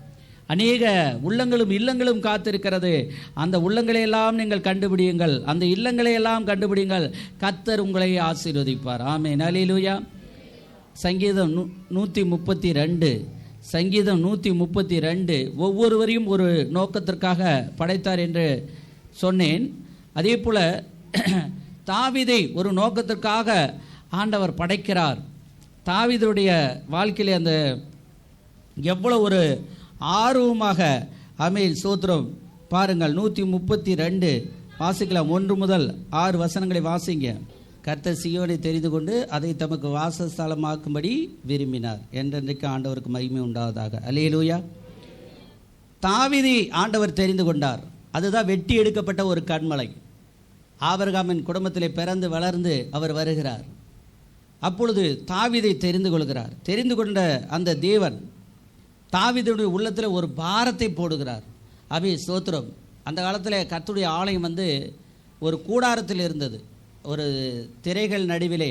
அநேக உள்ளங்களும் இல்லங்களும் காத்திருக்கிறது. அந்த உள்ளங்களையெல்லாம் நீங்கள் கண்டுபிடியுங்கள், அந்த இல்லங்களையெல்லாம் கண்டுபிடியுங்கள். கர்த்தர் உங்களை ஆசீர்வதிப்பார். ஆமென். அல்லேலூயா. சங்கீதம் 132, சங்கீதம் 132 ஒவ்வொருவரையும் ஒரு நோக்கத்திற்காக படைத்தார் என்று சொன்னேன். அதே போல தாவீதை ஒரு நோக்கத்திற்காக ஆண்டவர் படைக்கிறார். தாவீதுடைய வாழ்க்கையிலே அந்த எவ்வளவு ஒரு ஆர்வமாக ஆமென் ஸ்தோத்திரம் பாருங்கள். 132 வாசிக்கலாம். 1 முதல் 6 வசனங்களை வாசிங்க. கர்த்தர் சீயோனை தெரிந்து கொண்டு அதை தமக்கு வாசஸ்தலமாக்கும்படி விரும்பினார். என்றென்றைக்கு ஆண்டவருக்கு மகிமை உண்டாவதாக. அல்லேலூயா. தாவீதை ஆண்டவர் தெரிந்து கொண்டார். அதுதான் வெட்டி எடுக்கப்பட்ட ஒரு கன்மலை. ஆபிரகாமின் குடும்பத்திலே பிறந்து வளர்ந்து அவர் வருகிறார். அப்பொழுது தாவீதை தெரிந்து கொள்கிறார். தெரிந்து கொண்ட அந்த தேவன் தாவீதுடைய உள்ளத்தில் ஒரு பாரத்தை போடுகிறார். ஸ்தோத்திரம். அந்த காலத்தில் கர்த்தருடைய ஆலயம் ஒரு கூடாரத்தில் இருந்தது. ஒரு திரைகள் நடுவிலே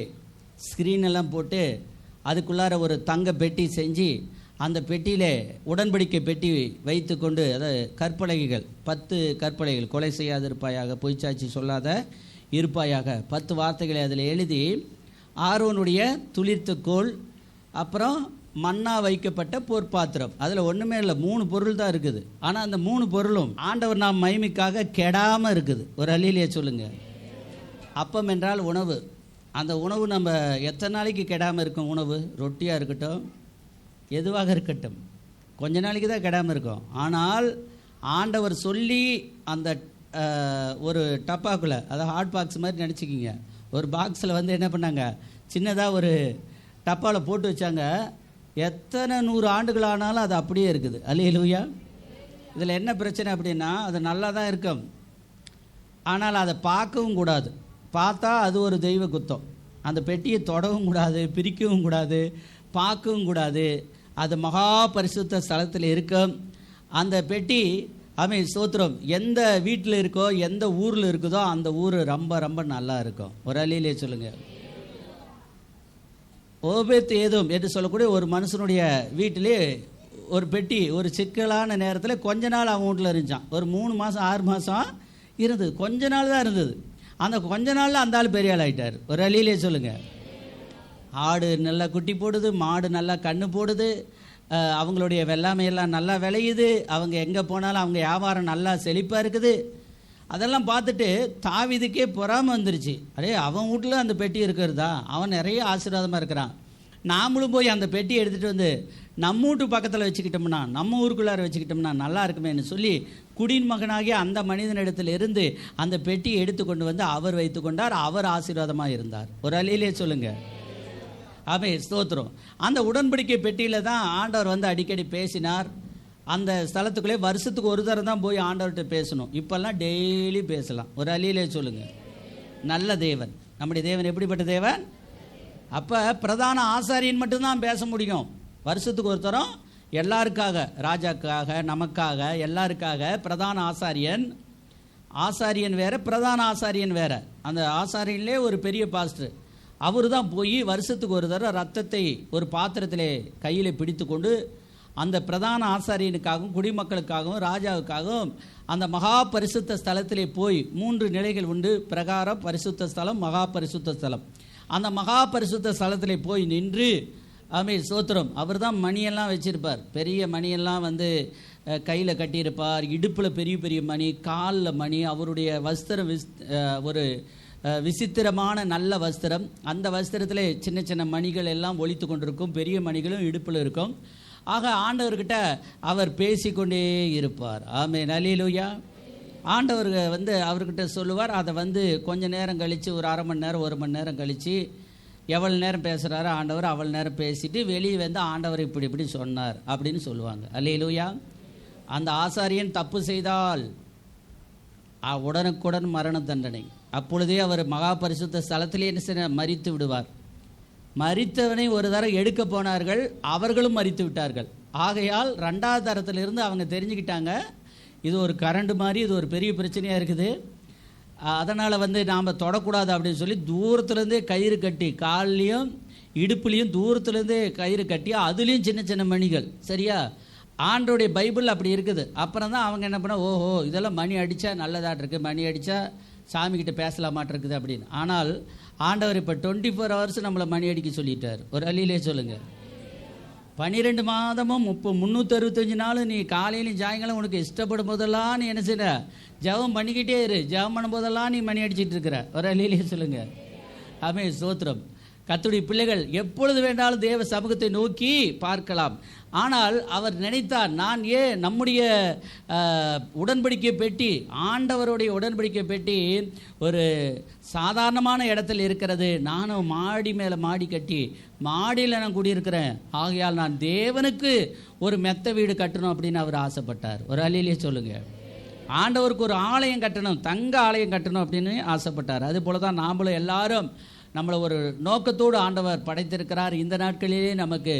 ஸ்க்ரீன் எல்லாம் போட்டு அதுக்குள்ளார ஒரு தங்க பெட்டி செஞ்சு அந்த பெட்டியிலே உடன்படிக்கை பெட்டி வைத்து கொண்டு, அதாவது கற்பலகைகள் 10 கற்பலகைகள், கொலை செய்யாதிருப்பாயாக, பொய்ச்சாட்சி சொல்லாத இருப்பாயாக, 10 வார்த்தைகளை அதில் எழுதி ஆரோனுடைய துளிர்த்துக்கோள், அப்புறம் மண்ணா வைக்கப்பட்ட பொற்பாத்திரம். அதில் ஒன்றுமே இல்லை, 3 பொருள் தான் இருக்குது. ஆனால் அந்த 3 பொருளும் ஆண்டவர் நாம் மகிமைக்காக கெடாமல் இருக்குது. ஒரு அல்லேலூயா சொல்லுங்க. அப்பம் என்றால் உணவு. அந்த உணவு நம்ம எத்தனை நாளைக்கு கெடாமல் இருக்கும்? உணவு ரொட்டியாக இருக்கட்டும், எதுவாக இருக்கட்டும், கொஞ்ச நாளைக்கு தான் கெடாமல் இருக்கும். ஆனால் ஆண்டவர் சொல்லி அந்த ஒரு டப்பாக்குள்ளே, அதாவது ஹாட் பாக்ஸ் மாதிரி நினச்சிக்கிங்க, ஒரு பாக்ஸில் என்ன பண்ணாங்க, சின்னதாக ஒரு டப்பாவில் போட்டு வச்சாங்க. எத்தனை 100 ஆண்டுகள் ஆனாலும் அது அப்படியே இருக்குது. அல்லேலூயா. இதில் என்ன பிரச்சனை அப்படின்னா, அது நல்லா தான் இருக்கும், ஆனால் அதை பார்க்கவும் கூடாது. பார்த்தா அது ஒரு தெய்வ குத்தம். அந்த பெட்டியை தொடவும் கூடாது, பிரிக்கவும் கூடாது, பார்க்கவும் கூடாது. அது மகா பரிசுத்த ஸ்தலத்தில் இருக்கும். அந்த பெட்டி ஸ்தோத்திரம் எந்த வீட்டில் இருக்கோ, எந்த ஊரில் இருக்குதோ அந்த ஊர் ரொம்ப ரொம்ப நல்லா இருக்கும். ஒரு அல்லேலூயா சொல்லுங்க. ஓபேத் ஏதோம் என்று சொல்லக்கூடிய ஒரு மனுஷனுடைய வீட்டிலே ஒரு பெட்டி ஒரு சிக்கலான நேரத்தில் கொஞ்ச நாள் அவன் வீட்டில் இருந்துச்சான். ஒரு 3 மாதம் 6 மாதம் இருந்தது. கொஞ்ச நாள் தான் இருந்தது. அந்த கொஞ்ச நாளில் அந்த ஆள் பெரிய ஆள் ஆகிட்டார். ஒரு அல்லேலூயா சொல்லுங்க. ஆடு நல்லா குட்டி போடுது, மாடு நல்லா கண்ணு போடுது, அவங்களுடைய வெள்ளாமையெல்லாம் நல்லா விளையுது, அவங்க எங்கே போனாலும் அவங்க வியாபாரம் நல்லா செழிப்பாக இருக்குது. அதெல்லாம் பார்த்துட்டு தாவீதுக்கே பொறாமை வந்துருச்சு. அரே, அவன் வீட்டில் அந்த பெட்டி இருக்கிறதா, அவன் நிறைய ஆசீர்வாதமாக இருக்கிறான், நாமளும் போய் அந்த பெட்டியை எடுத்துகிட்டு நம்ம வீட்டு பக்கத்தில் வச்சுக்கிட்டோம்னா, நம்ம ஊருக்குள்ளார வச்சுக்கிட்டோம்னா நல்லா இருக்குமேன்னு சொல்லி குடியின் மகனாகிய அந்த மனிதனிடத்தில் இருந்து அந்த பெட்டியை எடுத்து கொண்டு அவர் வைத்து கொண்டார். அவர் ஆசீர்வாதமாக இருந்தார். ஒரு அல்லேலூயா சொல்லுங்க. ஸ்தோத்திரம். அந்த உடன்படிக்கை பெட்டியில் தான் ஆண்டவர் அடிக்கடி பேசினார். அந்த ஸ்தலத்துக்குள்ளே வருஷத்துக்கு ஒரு தரம் தான் போய் ஆண்டவர்கிட்ட பேசணும். இப்பெல்லாம் டெய்லி பேசலாம். ஒரு அல்லேலூயா சொல்லுங்க. நல்ல தேவன். நம்முடைய தேவன் எப்படிப்பட்ட தேவன்? அப்போ பிரதான ஆசாரியன் மட்டும்தான் பேச முடியும். வருஷத்துக்கு ஒரு தரம் எல்லாருக்காக, ராஜாக்காக, நமக்காக, எல்லாருக்காக பிரதான ஆசாரியன் வேற, பிரதான ஆசாரியன் வேற. அந்த ஆசாரியன்லே ஒரு பெரிய பாஸ்டர், அவர் தான் போய் வருஷத்துக்கு ஒரு தடவை ரத்தத்தை ஒரு பாத்திரத்திலே கையில் பிடித்து கொண்டு அந்த பிரதான ஆசாரியனுக்காகவும் குடிமக்களுக்காகவும் ராஜாவுக்காகவும் அந்த மகா பரிசுத்த ஸ்தலத்திலே போய் 3 நிலைகள் உண்டு. பிரகாரம், பரிசுத்த ஸ்தலம், மகா பரிசுத்த ஸ்தலம். அந்த மகா பரிசுத்த ஸ்தலத்திலே போய் நின்று ஸ்தோத்திரம். அவர் தான் மணியெல்லாம் வச்சிருப்பார். பெரிய மணியெல்லாம் கையில் கட்டியிருப்பார். இடுப்பில் பெரிய பெரிய மணி, காலில் மணி. அவருடைய வஸ்திரம் ஒரு விசித்திரமான நல்ல வஸ்திரம். அந்த வஸ்திரத்தில் சின்ன சின்ன மணிகள் எல்லாம் ஒலித்து கொண்டிருக்கும். பெரிய மணிகளும் இடுப்பில் இருக்கும். ஆக ஆண்டவர்கிட்ட அவர் பேசிக்கொண்டே இருப்பார். ஆமென். அல்லேலூயா. ஆண்டவர் அவர்கிட்ட சொல்லுவார். அதை கொஞ்ச நேரம் கழித்து, ஒரு அரை மணி நேரம் 1 மணி நேரம் கழித்து, எவ்வளோ நேரம் பேசுகிறாரோ ஆண்டவர் அவ்வளோ நேரம் பேசிட்டு வெளியே ஆண்டவர் இப்படி இப்படி சொன்னார் அப்படின்னு சொல்லுவாங்க. அல்லேலூயா. அந்த ஆசாரியன் தப்பு செய்தால் உடனுக்குடன் மரண தண்டனை. அப்பொழுதே அவர் மகா பரிசுத்த ஸ்தலத்திலே மரித்து விடுவார். மரித்தவனை ஒரு தரம் எடுக்க போனார்கள், அவர்களும் மரித்து விட்டார்கள். ஆகையால் 2வது தரத்திலிருந்து அவங்க தெரிஞ்சுக்கிட்டாங்க, இது ஒரு கரண்ட் மாதிரி, இது ஒரு பெரிய பிரச்சனையாக இருக்குது, அதனால் நாம் தொடக்கூடாது அப்படின்னு சொல்லி தூரத்துலேருந்தே கயிறு கட்டி, கால்லையும் இடுப்புலையும் தூரத்துலேருந்தே கயிறு கட்டி, அதுலேயும் சின்ன சின்ன மணிகள், சரியா, ஆண்டோடைய பைபிள் அப்படி இருக்குது. அப்புறம் தான் அவங்க என்ன பண்ண, ஓஹோ இதெல்லாம் மணி அடித்தா நல்லதாட்டு இருக்குது, மணி அடித்தா சாமிக்கிட்ட பேசலாமாட்டு இருக்குது அப்படின்னு. ஆனால் ஆண்டவர் இப்போ 24 hours நம்மளை மணி அடிக்க சொல்லிட்டார். ஒரு அழியிலே சொல்லுங்கள். 12 மாதமும் 365 நாள் நீ காலையிலும் சாயங்காலம் உனக்கு இஷ்டப்படும் போதெல்லாம் நீ என்ன செய்ற, ஜெபம் பண்ணிக்கிட்டே இரு. ஜெபம் பண்ணும் போதெல்லாம் நீ மணி அடிச்சிட்டு இருக்கிற. ஒரு அழியிலே சொல்லுங்கள். ஆமென், ஸ்தோத்திரம். கர்த்தருடைய பிள்ளைகள் எப்பொழுது வேண்டாலும் தேவ சமூகத்தை நோக்கி பார்க்கலாம். ஆனால் அவர் நினைத்தார், நான் ஏன் நம்முடைய உடன்படிக்கை பெட்டி, ஆண்டவருடைய உடன்படிக்கை பெட்டி ஒரு சாதாரணமான இடத்துல இருக்கிறது, நானும் மாடி மேலே மாடி கட்டி மாடியில் நான் குடியிருக்கிறேன், ஆகையால் நான் தேவனுக்கு ஒரு மெத்த வீடு கட்டணும் அப்படின்னு அவர் ஆசைப்பட்டார். ஒரு அழியிலே சொல்லுங்க. ஆண்டவருக்கு ஒரு ஆலயம் கட்டணும், தங்க ஆலயம் கட்டணும் அப்படின்னு ஆசைப்பட்டார். அது போல தான் நாமளும் எல்லாரும் நம்மளை ஒரு நோக்கத்தோடு ஆண்டவர் படைத்திருக்கிறார். இந்த நாட்களிலே நமக்கு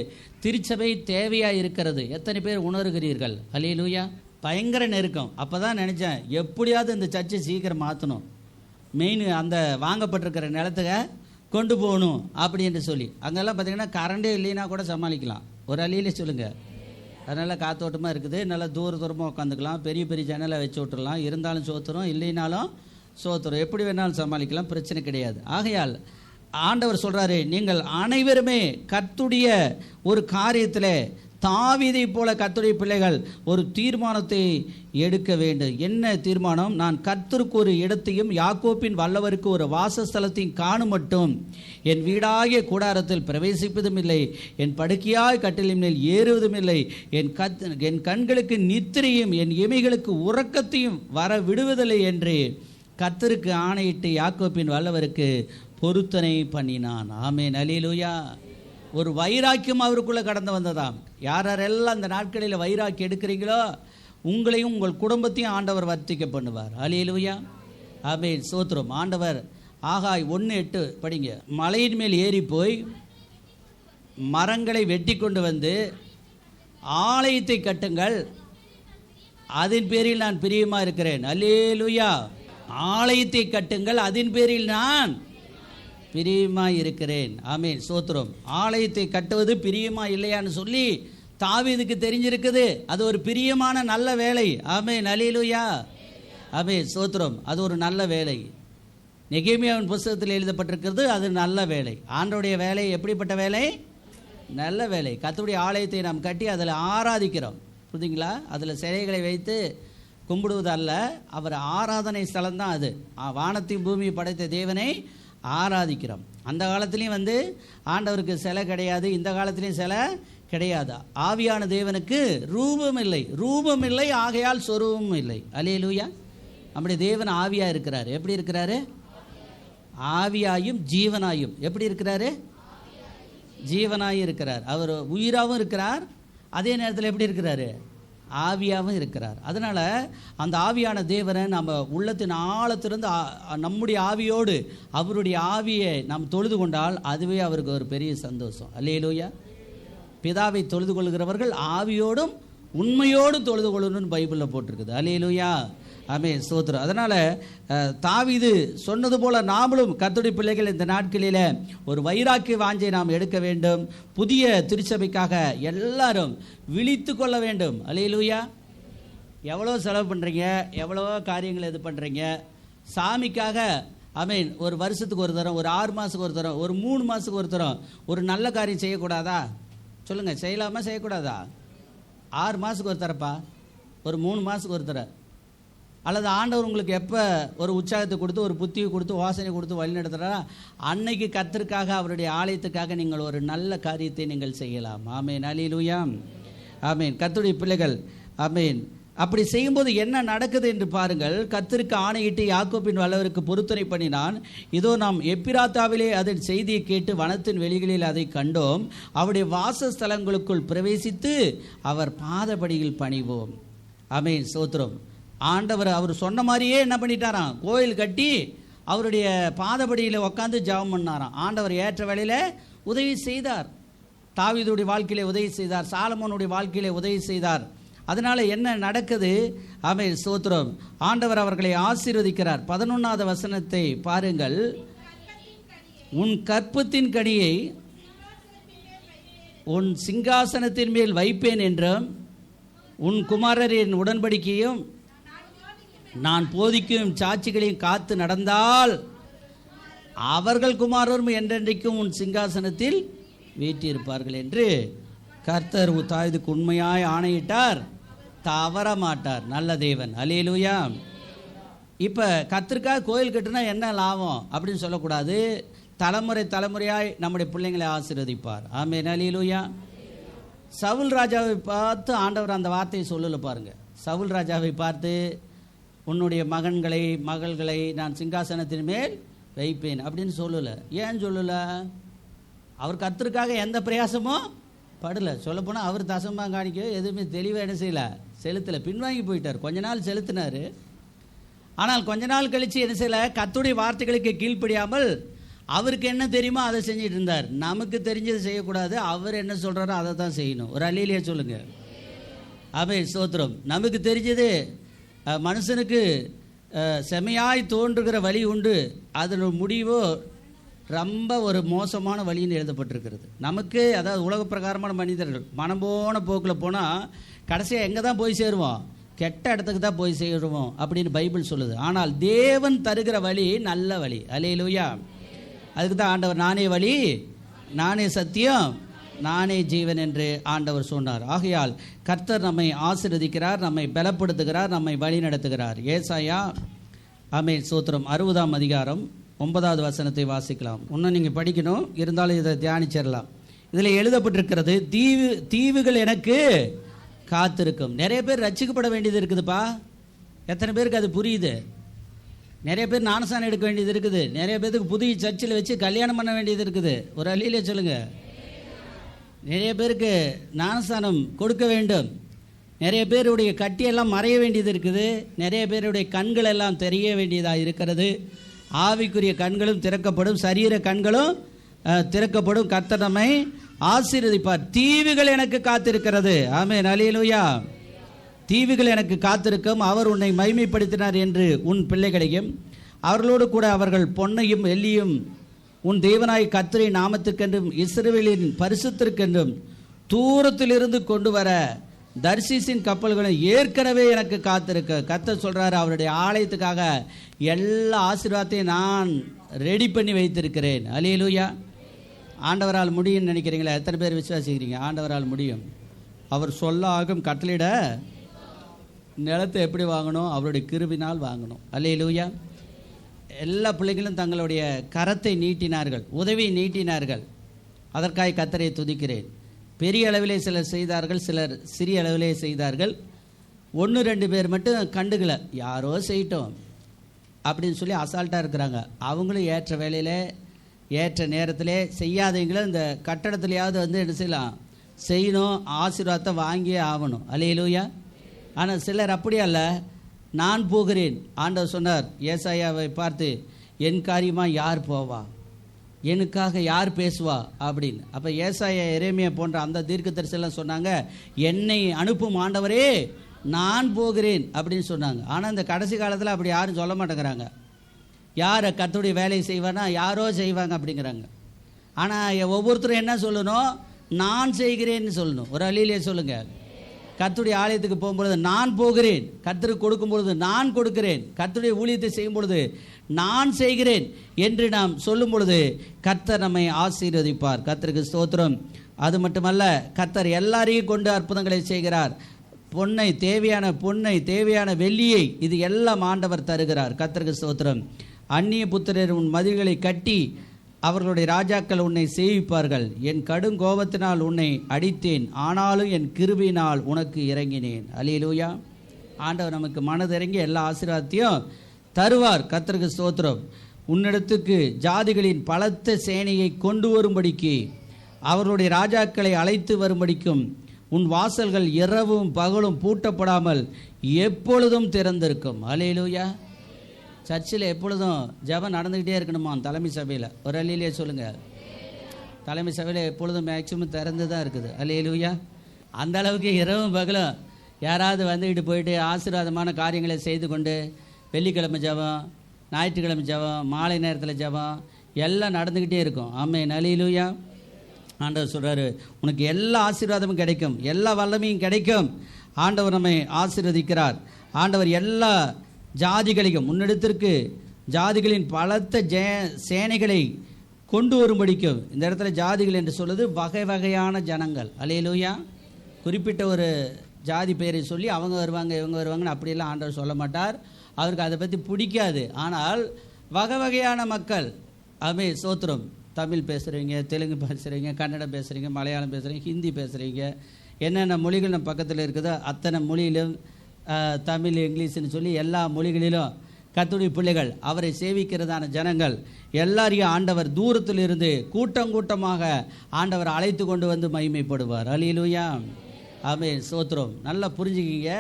திருச்சபை தேவையாக இருக்கிறது. எத்தனை பேர் உணர்கிறீர்கள்? அல்லேலூயா. பயங்கர நெருக்கம். அப்போ தான் நினச்சேன், எப்படியாவது இந்த சர்ச்சை சீக்கிரம் மாற்றணும், மெயின் அந்த வாங்கப்பட்டிருக்கிற நிலத்துக்கு கொண்டு போகணும் அப்படின்னு சொல்லி. அங்கெல்லாம் பார்த்திங்கன்னா கரண்டே இல்லைன்னா கூட சமாளிக்கலாம். ஒரு அழியிலே சொல்லுங்கள். அதனால் காத்தோட்டமாக இருக்குது, நல்லா தூரமாக உட்காந்துக்கலாம், பெரிய பெரிய ஜன்னலை வச்சு விட்டுடலாம். இருந்தாலும் சோத்துரும், இல்லைனாலும் சோத்துரும், எப்படி வேணாலும் சமாளிக்கலாம், பிரச்சனை கிடையாது. ஆகையால் ஆண்டவர் சொல்கிறாரு, நீங்கள் அனைவருமே கர்த்தருடைய ஒரு காரியத்தில் தாவீதை போல கர்த்தருடைய பிள்ளைகள் ஒரு தீர்மானத்தை எடுக்க வேண்டும். என்ன தீர்மானம்? நான் கர்த்தருக்கு ஒரு இடத்தையும் யாக்கோப்பின் வல்லவருக்கு ஒரு வாசஸ்தலத்தையும் காணும் மட்டும் என் வீடாகிய கூடாரத்தில் பிரவேசிப்பதும் இல்லை, என் படுக்கையாய் கட்டிலின் மேல் ஏறுவதும் இல்லை, என் கண்களுக்கு நித்திரையும் என் எமைகளுக்கு உறக்கத்தையும் வர விடுவதில்லை என்று கர்த்தருக்கு ஆணையிட்டு யாக்கோப்பின் வல்லவருக்கு பொருத்தனை பண்ணினான். ஆமென், அல்லேலூயா. ஒரு வைராக்கியம் அவருக்குள்ளே கடந்து வந்ததாம். யாரெல்லாம் அந்த நாட்களில் வைராக்கியம் எடுக்கிறீங்களோ உங்களையும் உங்கள் குடும்பத்தையும் ஆண்டவர் வர்த்திக்க பண்ணுவார். அல்லேலூயா. ஆமென், ஸ்தோத்திரம். ஆண்டவர் ஆகாய் 1:8 படிங்க. மலையின் மேல் ஏறி போய் மரங்களை வெட்டி கொண்டு வந்து ஆலயத்தை கட்டுங்கள், அதன் பேரில் நான் பிரியமாக இருக்கிறேன். அல்லேலூயா. ஆலயத்தை கட்டுங்கள், அதன் பேரில் நான் பிரியமாக இருக்கிறேன். ஆமென், ஸ்தோத்திரம். ஆலயத்தை கட்டுவது பிரியமா இல்லையான்னு சொல்லி தாவீதுக்கு தெரிஞ்சிருக்குது. அது ஒரு பிரியமான நல்ல வேலை. ஆமென், அல்லேலூயா. ஆமென், ஸ்தோத்திரம். அது ஒரு நல்ல வேலை. நெகேமியாவின் புத்தகத்தில் எழுதப்பட்டிருக்கிறது, அது நல்ல வேலை. ஆண்டவருடைய வேலை எப்படிப்பட்ட வேலை? நல்ல வேலை. கர்த்தருடைய ஆலயத்தை நாம் கட்டி அதில் ஆராதிக்கிறோம். புரியுதுங்களா? அதில் சிலைகளை வைத்து கும்பிடுவது அல்ல, அவர் ஆராதனை ஸ்தலம்தான் அது. வானத்தையும் பூமியை படைத்த தேவனை ஆராதிக்கிறோம். அந்த காலத்துலேயும் ஆண்டவருக்கு சிலை கிடையாது, இந்த காலத்துலேயும் சிலை கிடையாது. ஆவியான தேவனுக்கு ரூபம் இல்லை, ரூபம் இல்லை, ஆகையால் சொரூபமும் இல்லை. அல்லேலூயா. நம்முடைய தேவன் ஆவியாக இருக்கிறார். எப்படி இருக்கிறாரு? ஆவியாயும் ஜீவனாயும். எப்படி இருக்கிறாரு? ஜீவனாயும் இருக்கிறார். அவர் உயிராகவும் இருக்கிறார், அதே நேரத்தில் எப்படி இருக்கிறாரு? ஆவியாகவும் இருக்கிறார். அதனால் அந்த ஆவியான தேவனை நம்ம உள்ளத்தின் ஆழத்திலிருந்து நம்முடைய ஆவியோடு அவருடைய ஆவியை நாம் தொழுது கொண்டால் அதுவே அவருக்கு ஒரு பெரிய சந்தோஷம். அல்லேலூயா. பிதாவை தொழுது கொள்கிறவர்கள் ஆவியோடும் உண்மையோடும் தொழுது கொள்ளணும்னு பைபிளில் போட்டிருக்குது. அல்லேலூயா. ஆமென், ஸ்தோத்திரம். அதனால் தாவீது சொன்னது போல் நாமளும் கர்த்தருடைய பிள்ளைகள் இந்த நாட்களில் ஒரு வைராக்கிய வாஞ்சை நாம் எடுக்க வேண்டும். புதிய திருச்சபைக்காக எல்லாரும் விழித்து கொள்ள வேண்டும். அல்லேலூயா. எவ்வளோ செலவு பண்ணுறீங்க, எவ்வளோ காரியங்கள் இது பண்ணுறீங்க சாமிக்காக. ஆமென். ஒரு வருஷத்துக்கு ஒரு தரம், ஒரு 6 மாதத்துக்கு ஒரு தரம், ஒரு 3 மாதத்துக்கு ஒரு தரம் ஒரு நல்ல காரியம் செய்யக்கூடாதா? சொல்லுங்கள், செய்யலாமா செய்யக்கூடாதா? 6 மாதத்துக்கு ஒரு தரப்பா, ஒரு 3 மாதத்துக்கு ஒரு தர. அல்லது ஆண்டவர் உங்களுக்கு எப்போ ஒரு உற்சாகத்தை கொடுத்து ஒரு புத்தியை கொடுத்து வாசனை கொடுத்து வழி நடத்துகிறா, அன்னைக்கு கர்த்தருக்காக அவருடைய ஆலயத்துக்காக நீங்கள் ஒரு நல்ல காரியத்தை நீங்கள் செய்யலாம். ஆமென், அல்லேலூயா. ஆமென். கர்த்தருடைய பிள்ளைகள், ஆமென். அப்படி செய்யும்போது என்ன நடக்குது என்று பாருங்கள். கர்த்தருக்கு ஆணையிட்டு யாக்கோப்பின் வல்லவருக்கு பொருத்தனை பண்ணினான். இதோ நாம் எப்பிராத்தாவிலே அதன் செய்தியை கேட்டு வனத்தின் வெளிகளில் அதை கண்டோம். அவருடைய வாசஸ்தலங்களுக்குள் பிரவேசித்து அவர் பாதபடியில் பணிவோம். ஆமென், ஸ்தோத்திரம். ஆண்டவர் அவர் சொன்ன மாதிரியே என்ன பண்ணிட்டாராம், கோயில் கட்டி அவருடைய பாதபடியில் உட்காந்து ஜெபம் பண்ணாராம். ஆண்டவர் ஏற்ற வேளையில் உதவி செய்தார். தாவீதுடைய வாழ்க்கையிலே உதவி செய்தார், சாலமோனுடைய வாழ்க்கையிலே உதவி செய்தார். அதனால் என்ன நடக்குது? ஆமென், ஸ்தோத்திரம். ஆண்டவர் அவர்களை ஆசீர்வதிக்கிறார். 11வது வசனத்தை பாருங்கள். உன் கற்பத்தின் கனியை உன் சிங்காசனத்தின் மேல் வைப்பேன் என்றும் உன் குமாரரின் உடன்படிக்கையும் நான் போதிக்கும் சாட்சிகளையும் காத்து நடந்தால் அவர்கள் குமாரரும் என்றென்றைக்கும் உன் சிங்காசனத்தில் வீற்றிருப்பார்கள் என்று கர்த்தர் தாவீதுக்கு உண்மையாய் ஆணையிட்டார், தவற மாட்டார். நல்ல தேவன். அல்லேலூயா. இப்போ கர்த்தருக்காக கோயில் கட்டுனா என்ன லாபம் அப்படின்னு சொல்லக்கூடாது. தலைமுறை தலைமுறையாய் நம்முடைய பிள்ளைங்களை ஆசீர்வதிப்பார். ஆமென். அல்லேலூயா. சவுல் ராஜாவை பார்த்து ஆண்டவர் அந்த வார்த்தையை சொல்லல பாருங்க. சவுல் ராஜாவை பார்த்து உன்னுடைய மகன்களை மகள்களை நான் சிங்காசனத்தின் மேல் வைப்பேன் அப்படின்னு சொல்லலை. ஏன் சொல்லலை? அவர் கர்த்தருக்காக எந்த பிரயாசமும் படலை. சொல்லப்போனால் அவர் தசமாக காணிக்க எதுவுமே தெளிவாக என்ன செய்யலை, செலுத்தலை, பின்வாங்கி போயிட்டார். கொஞ்ச நாள் செலுத்தினார். ஆனால் கொஞ்ச நாள் கழித்து என்ன செய்யலை, கர்த்தருடைய வார்த்தைகளுக்கு கீழ்ப்படியாமல் அவருக்கு என்ன தெரியுமோ அதை செஞ்சிட்டு இருந்தார். நமக்கு தெரிஞ்சதை செய்யக்கூடாது, அவர் என்ன சொல்கிறாரோ அதை தான் செய்யணும். ஒரு அல்லேலூயா சொல்லுங்க. ஆமென். ஸ்தோத்திரம். நமக்கு தெரிஞ்சது மனுஷனுக்கு செமையாய் தோன்றுகிற வழி உண்டு, அதில் முடிவோ ரொம்ப ஒரு மோசமான வழின்னு எழுதப்பட்டிருக்கிறது. நமக்கு அதாவது உலக பிரகாரமான மனிதர்கள் மனம் போன போக்கில் போனால் கடைசியாக எங்கே தான் போய் சேருவோம், கெட்ட இடத்துக்கு தான் போய் சேருவோம் அப்படின்னு பைபிள் சொல்லுது. ஆனால் தேவன் தருகிற வழி நல்ல வழி. அல்லேலூயா. அதுக்கு தான் ஆண்டவர் நானே வழி, நானே சத்தியம், நானே ஜீவன் என்று ஆண்டவர் சொன்னார். ஆகையால் கர்த்தர் நம்மை ஆசீர்வதிக்கிறார், நம்மை பலப்படுத்துகிறார், நம்மை வழி நடத்துகிறார். ஏசாயா ஆமென் ஸ்தோத்திரம் 60ஆம் அதிகாரம் 9வது வசனத்தை வாசிக்கலாம். இன்னும் நீங்கள் படிக்கணும், இருந்தாலும் இதை தியானிச்சிடலாம். இதில் எழுதப்பட்டிருக்கிறது, தீவுகள் எனக்கு காத்திருக்கும். நிறைய பேர் ரட்சிக்கப்பட வேண்டியது இருக்குதுப்பா. எத்தனை பேருக்கு அது புரியுது? நிறைய பேர் ஞானஸ்நானம் எடுக்க வேண்டியது இருக்குது. நிறைய பேருக்கு புதிய சர்ச்சில் வச்சு கல்யாணம் பண்ண வேண்டியது இருக்குது. ஒரு அல்லேலூயா சொல்லுங்க. நிறைய பேருக்கு ஞானஸ்நானம் கொடுக்க வேண்டும். நிறைய பேருடைய கட்டியெல்லாம் மறைய வேண்டியது இருக்குது. நிறைய பேருடைய கண்கள் எல்லாம் தெரிய வேண்டியதாக இருக்கிறது. ஆவிக்குரிய கண்களும் திறக்கப்படும், சரீர கண்களும் திறக்கப்படும். கர்த்தர் நம்மை ஆசீர்வதிப்பார். தீவுகள் எனக்கு காத்திருக்கிறது. ஆமென். அல்லேலூயா. தீவுகள் எனக்கு காத்திருக்கும். அவர் உன்னை மகிமைப்படுத்தினார் என்று உன் பிள்ளைகளையும் அவர்களோடு கூட அவர்கள் பொன்னையும் வெள்ளியும் உன் தேவனாய் கர்த்தரின் நாமத்திற்கென்றும் இஸ்ரவேலின் பரிசுத்திற்கென்றும் தூரத்திலிருந்து கொண்டு வர தர்சீசின் கப்பல்களை ஏற்கனவே எனக்கு காத்திருக்க. கர்த்தர் சொல்றாரு, அவருடைய ஆலயத்துக்காக எல்லா ஆசீர்வாதத்தையும் நான் ரெடி பண்ணி வைத்திருக்கிறேன். அல்லேலூயா. ஆண்டவரால் முடியும்னு நினைக்கிறீங்களா? எத்தனை பேர் விசுவாசிக்கிறீங்க? ஆண்டவரால் முடியும். அவர் சொல்ல ஆகும், கட்டளையிட நிலத்தை எப்படி வாங்கணும்? அவருடைய கிருபினால் வாங்கணும். அல்லேலூயா. எல்லா பிள்ளைகளும் தங்களுடைய கரத்தை நீட்டினார்கள், உதவி நீட்டினார்கள். அதற்காக கர்த்தரை துதிக்கிறேன். பெரிய அளவிலே சிலர் செய்தார்கள், சிலர் சிறிய அளவிலே செய்தார்கள். 1-2 பேர் மட்டும் கண்டுக்கல, யாரோ செய்யட்டும் அப்படின்னு சொல்லி அசால்ட்டாக இருக்கிறாங்க. அவங்களும் ஏற்ற வேலையில் ஏற்ற நேரத்தில் செய்யாதவங்களும் இந்த கட்டடத்துலையாவது வந்து என்ன செய்யலாம், செய்யணும், ஆசீர்வாதத்தை வாங்கியே ஆகணும். அல்லேலூயா. ஆனால் சிலர் அப்படியே அல்ல, நான் போகிறேன். ஆண்டவர் சொன்னார் ஏசாயாவை பார்த்து, என் காரியமாக யார் போவா, எனக்காக யார் பேசுவா அப்படின்னு. அப்போ ஏசாயா எரேமியா போன்ற அந்த தீர்க்கதரிசியெல்லாம் சொன்னாங்க, என்னை அனுப்பும் ஆண்டவரே நான் போகிறேன் அப்படின்னு சொன்னாங்க. ஆனால் இந்த கடைசி காலத்தில் அப்படி யாரும் சொல்ல மாட்டேங்கிறாங்க. யார் கர்த்தருடைய வேலையை செய்வானா, யாரோ செய்வாங்க அப்படிங்கிறாங்க. ஆனால் ஒவ்வொருத்தரும் என்ன சொல்லணும், நான் செய்கிறேன்னு சொல்லணும். ஒரு அல்லேலூயா சொல்லுங்க. கர்த்தருடைய ஆலயத்துக்கு போகும்பொழுது நான் போகிறேன், கர்த்தருக்கு கொடுக்கும் பொழுது நான் கொடுக்கிறேன், கர்த்தருடைய ஊழியத்தை செய்யும் பொழுது நான் செய்கிறேன் என்று நாம் சொல்லும் பொழுது கர்த்தர் நம்மை ஆசீர்வதிப்பார். கர்த்தருக்கு ஸ்தோத்திரம். அது மட்டுமல்ல, கர்த்தர் எல்லாரையும் கொண்டு அற்புதங்களை செய்கிறார். பொன்னை தேவையான வெள்ளியை இது எல்லாம் ஆண்டவர் தருகிறார். கர்த்தருக்கு ஸ்தோத்திரம். அந்நிய புத்திரர் உன் மதில்களை கட்டி அவர்களுடைய ராஜாக்கள் உன்னை சேவிப்பார்கள். என் கடும் கோபத்தினால் உன்னை அடித்தேன், ஆனாலும் என் கிருபையினால் உனக்கு இறங்கினேன். அல்லேலூயா. ஆண்டவர் நமக்கு மனதிறங்கி எல்லா ஆசீர்வாதத்தையும் தருவார். கர்த்தருக்கு ஸ்தோத்திரம். உன்னிடத்துக்கு ஜாதிகளின் பலத்த சேனையை கொண்டு வரும்படிக்கு அவர்களுடைய ராஜாக்களை அழைத்து வரும்படிக்கும் உன் வாசல்கள் இரவும் பகலும் பூட்டப்படாமல் எப்பொழுதும் திறந்திருக்கும். அல்லேலூயா. சர்ச்சில் எப்பொழுதும் ஜெபம் நடந்துக்கிட்டே இருக்கணுமா தலைமை சபையில்? ஒரு அல்லேலூயா சொல்லுங்கள். தலைமை சபையில் எப்பொழுதும் மேக்சிமம் திறந்து தான் இருக்குது. அல்லேலூயா. அந்த அளவுக்கு இரவும் பகலும் யாராவது வந்துக்கிட்டு போயிட்டு ஆசீர்வாதமான காரியங்களை செய்து கொண்டு வெள்ளிக்கிழமை ஜெபம், ஞாயிற்றுக்கிழமை ஜெபம், மாலை நேரத்தில் ஜெபம் எல்லாம் நடந்துக்கிட்டே இருக்கும். ஆமென். அல்லேலூயா. ஆண்டவர் சொல்கிறாரு, உனக்கு எல்லா ஆசீர்வாதமும் கிடைக்கும், எல்லா வல்லமையும் கிடைக்கும். ஆண்டவர் நம்மை ஆசீர்வதிக்கிறார். ஆண்டவர் எல்லா ஜாதிகளையும் முன்னெடுத்திற்கு ஜாதிகளின் பலத்த சேனைகளை கொண்டு வரும்படிக்கும். இந்த இடத்துல ஜாதிகள் என்று சொல்வது வகை வகையான ஜனங்கள். அல்லேலூயா. குறிப்பிட்ட ஒரு ஜாதி பெயரை சொல்லி அவங்க வருவாங்க இவங்க வருவாங்கன்னு அப்படியெல்லாம் ஆண்டவர் சொல்ல மாட்டார். அவருக்கு அதை பற்றி பிடிக்காது. ஆனால் வகை வகையான மக்கள். ஆமே ஸ்தோத்திரம். தமிழ் பேசுகிறீங்க, தெலுங்கு பேசுகிறீங்க, கன்னடம் பேசுகிறீங்க, மலையாளம் பேசுகிறீங்க, ஹிந்தி பேசுகிறீங்க, என்னென்ன மொழிகள் நம்ம பக்கத்தில் இருக்குதோ அத்தனை மொழியிலும் தமிழ் இங்கிலீஷ்னு சொல்லி எல்லா மொழிகளிலும் கர்த்தருடைய பிள்ளைகள் அவரை சேவிக்கிறதான ஜனங்கள் எல்லாரையும் ஆண்டவர் தூரத்தில் இருந்து கூட்டம் கூட்டமாக ஆண்டவர் அழைத்து கொண்டு வந்து மகிமைப்படுவார். அல்லேலூயா. ஆமென். ஸ்தோத்திரம். நல்லா புரிஞ்சுக்கிங்க.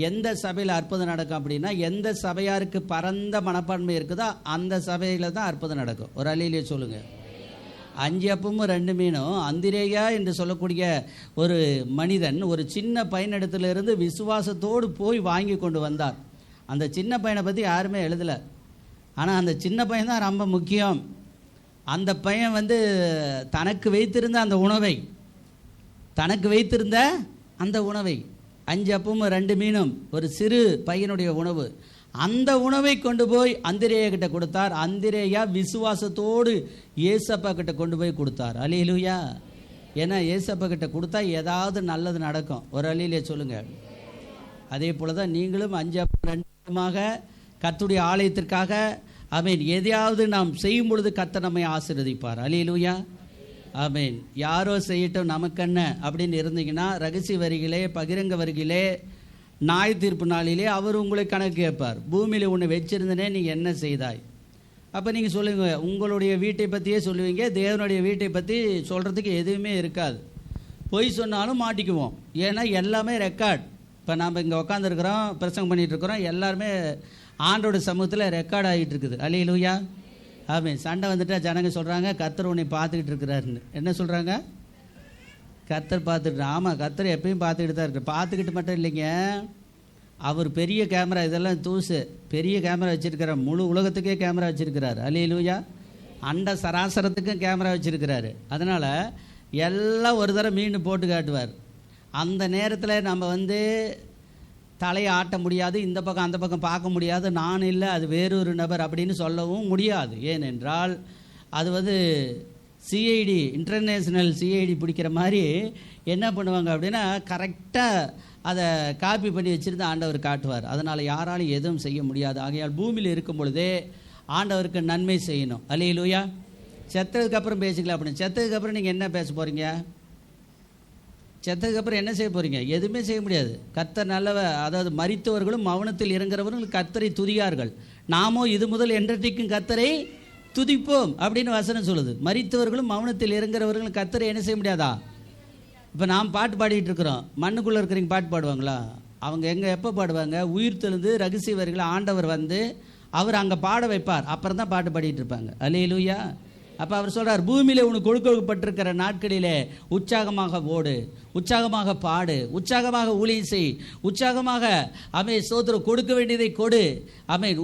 எந்த சபையில் அற்புதம் நடக்கும் அப்படின்னா, எந்த சபையாருக்கு பரந்த மனப்பான்மை இருக்குதோ அந்த சபையில் தான் அற்புதம் நடக்கும். ஒரு அல்லேலூயா சொல்லுங்க. 5 அப்பமும் 2 மீனும் அந்திரேயா என்று சொல்லக்கூடிய ஒரு மனிதன் ஒரு சின்ன பையனிடத்திலிருந்து விசுவாசத்தோடு போய் வாங்கி கொண்டு வந்தார். அந்த சின்ன பையனை பற்றி யாருமே எழுதலை. ஆனால் அந்த சின்ன பையன் தான் ரொம்ப முக்கியம். அந்த பையன் தனக்கு வைத்திருந்த அந்த உணவை 5 அப்பமும் 2 மீனும் ஒரு சிறு பையனுடைய உணவு, அந்த உணவை கொண்டு போய் அந்திரேயா கிட்ட கொடுத்தார். அந்திரேயா விசுவாசத்தோடு ஏசப்பா கிட்ட கொண்டு போய் கொடுத்தார். அல்லேலூயா. ஏன்னா ஏசப்பா கிட்ட கொடுத்தா ஏதாவது நல்லது நடக்கும். ஒரு அல்லேலூயா சொல்லுங்க. அதே போல தான் நீங்களும் 5 அப்பம் 2 மீனுமாக கர்த்தருடைய ஆலயத்திற்காக ஆமென் எதையாவது நாம் செய்யும் பொழுது கர்த்தர் நம்மை ஆசீர்வதிப்பார். அல்லேலூயா. ஆமென். யாரோ செய்யட்டும் நமக்கென்ன அப்படின்னு இருந்தீங்கன்னா, ரகசிய வரிகளே பகிரங்க வரிகளே நாய் தீர்ப்பு நாளிலே அவர் உங்களை கணக்கு கேட்பார். பூமியில் உன்னை வச்சிருந்தனே நீ என்ன செய்தாய். அப்போ நீங்கள் சொல்லுவீங்க, உங்களுடைய வீட்டை பற்றியே சொல்லுவீங்க, தேவனுடைய வீட்டை பற்றி சொல்கிறதுக்கு எதுவுமே இருக்காது. பொய் சொன்னாலும் மாட்டிக்குவோம். ஏன்னா எல்லாமே ரெக்கார்ட். இப்போ நாம் இங்கே உட்காந்துருக்குறோம், பிரசங்கம் பண்ணிகிட்டு இருக்கிறோம், எல்லாருமே ஆண்டோட சமூகத்தில் ரெக்கார்ட் ஆகிட்டு இருக்குது. அல்லேலூயா. ஆமென். சண்டை வந்துட்டா ஜனங்க சொல்கிறாங்க கர்த்தர் உன்னை பார்த்துக்கிட்டு இருக்கிறாருன்னு. என்ன சொல்கிறாங்க? கர்த்தர் பார்த்துட்டு. ஆமாம், கர்த்தர் எப்பயும் பார்த்துக்கிட்டு தான் இருக்கு. பார்த்துக்கிட்டு மட்டும் இல்லைங்க, அவர் பெரிய கேமரா, இதெல்லாம் தூசு, பெரிய கேமரா வச்சுருக்கிறார். முழு உலகத்துக்கே கேமரா வச்சுருக்கிறார். அல்லேலூயா. அண்ட சராசரத்துக்கும் கேமரா வச்சுருக்கிறாரு. அதனால் எல்லாம் ஒரு தடவை மீன் போட்டு காட்டுவார். அந்த நேரத்தில் நம்ம தலையை ஆட்ட முடியாது, இந்த பக்கம் அந்த பக்கம் பார்க்க முடியாது, நான் இல்லை அது வேறொரு நபர் அப்படின்னு சொல்லவும் முடியாது. ஏனென்றால் அது சிஐடி, இன்டர்நேஷ்னல் சிஐடி பிடிக்கிற மாதிரி என்ன பண்ணுவாங்க அப்படின்னா, கரெக்டாக அதை காப்பி பண்ணி வச்சுருந்து ஆண்டவர் காட்டுவார். அதனால் யாராலும் எதுவும் செய்ய முடியாது. ஆகையால் பூமியில் இருக்கும் பொழுதே ஆண்டவருக்கு நன்மை செய்யணும். அல்லேலூயா. செத்ததுக்கப்புறம் பேசிக்கலாம் அப்படின்னு. செத்ததுக்கப்புறம் நீங்கள் என்ன பேச போகிறீங்க? செத்ததுக்கப்புறம் என்ன செய்ய போகிறீங்க? எதுவுமே செய்ய முடியாது. கர்த்தர் அதாவது மரித்தவர்களும் மௌனத்தில் இறங்குறவர்கள் கர்த்தரை துதியார்கள், நாமோ இது முதல் என்றைக்கும் கர்த்தரை துதிப்போம் அப்படின்னு வசனம் சொல்லுது. மரித்தவர்களும் மௌனத்தில் இறங்குறவர்களும் கர்த்தரை என்ன செய்ய முடியாதா? இப்போ நாம் பாட்டு பாடிட்டு இருக்கிறோம், மண்ணுக்குள்ளே இருக்கிறவங்க பாட்டு பாடுவாங்களா? அவங்க எப்போ பாடுவாங்க? உயிர் தெழுந்து ரகசிய வரிகளை ஆண்டவர் அவர் அங்கே பாட வைப்பார், அப்புறம் தான் பாட்டு பாடிட்டு இருப்பாங்க. அல்லேலூயா. அப்போ அவர் சொல்கிறார், பூமியில் உனக்கு கொடுக்கப்பட்டிருக்கிற நாட்களிலே உற்சாகமாக ஓடு, உற்சாகமாக பாடு, உற்சாகமாக ஊழியம் செய், உற்சாகமாக ஸ்தோத்திரம் கொடுக்க வேண்டியதை கொடு.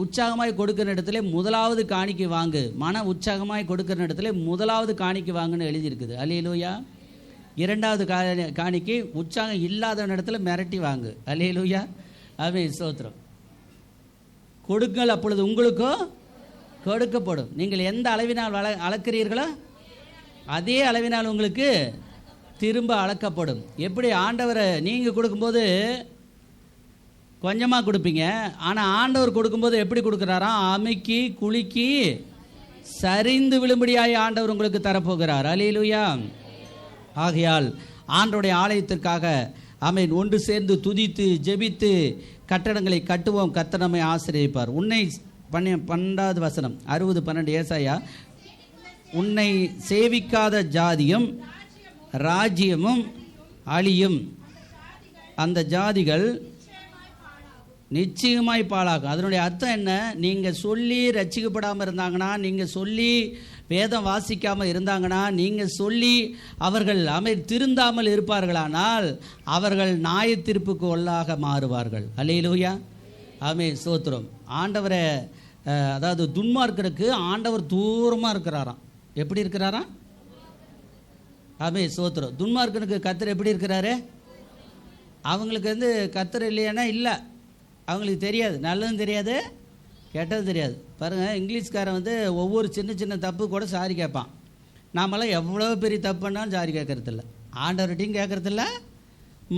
உற்சாகமாய் கொடுக்கிற இடத்துல முதலாவது காணிக்கை வாங்கு. மன உற்சாகமாய் கொடுக்கிற இடத்துல முதலாவது காணிக்கை வாங்குன்னு எழுதியிருக்குது. அல்லேலூயா. 2வது காணிக்கை உற்சாகம் இல்லாத இடத்துல மிரட்டி வாங்கு. அல்லேலூயா. ஸ்தோத்திரம். கொடுங்கள், அப்பொழுது உங்களுக்கும் கொடுக்கப்படும். நீங்கள் எந்த அளவினால் அளக்கிறீர்களோ அதே அளவினால் உங்களுக்கு திரும்ப அளக்கப்படும். எப்படி? ஆண்டவரை நீங்கள் கொடுக்கும்போது கொஞ்சமாக கொடுப்பீங்க, ஆனால் ஆண்டவர் கொடுக்கும்போது எப்படி கொடுக்குறாராம்? அமுக்கி குலுக்கி சரிந்து விழும்படியாய் ஆண்டவர் உங்களுக்கு தரப்போகிறார். அல்லேலூயா. ஆகையால் ஆண்டவருடைய ஆலயத்திற்காக ஒன்று சேர்ந்து துதித்து ஜெபித்து கட்டடங்களை கட்டுவோம். கர்த்தர் நம்மை ஆசீர்வதிப்பார். உன்னை 12வது வசனம் 60:12 ஏசாயா, உன்னை சேவிக்காத ஜாதியும் ராஜ்யமும் அழியும், அந்த ஜாதிகள் நிச்சயமாய் பாழாகும். அதனுடைய அர்த்தம் என்ன? நீங்கள் சொல்லி ரட்சிக்கப்படாமல் இருந்தாங்கன்னா, நீங்கள் சொல்லி வேதம் வாசிக்காமல் இருந்தாங்கன்னா, நீங்கள் சொல்லி அவர்கள் திருந்தாமல் இருப்பார்களானால் அவர்கள் நியாயத்தீர்ப்புக்கு உள்ளாக மாறுவார்கள். அல்லேலூயா. ஸ்தோத்திரம். ஆண்டவரை அதாவது துன்மார்க்கருக்கு ஆண்டவர் தூரமாக இருக்கிறாராம். எப்படி இருக்கிறாராம்? ஸ்தோத்திரம். துன்மார்க்கனுக்கு கர்த்தர் எப்படி இருக்கிறாரு? அவங்களுக்கு வந்து கர்த்தர் இல்லையானா இல்லை, அவங்களுக்கு தெரியாது, நல்லதும் தெரியாது கெட்டதும் தெரியாது. பாருங்கள், இங்கிலீஷ்காரன் வந்து ஒவ்வொரு சின்ன சின்ன தப்பு கூட சாரி கேட்பான். நாமெல்லாம் எவ்வளோ பெரிய தப்பு பண்ணாலும் சாரி கேட்கறதில்ல, ஆண்டவர்கிட்டையும் கேட்கறதில்ல,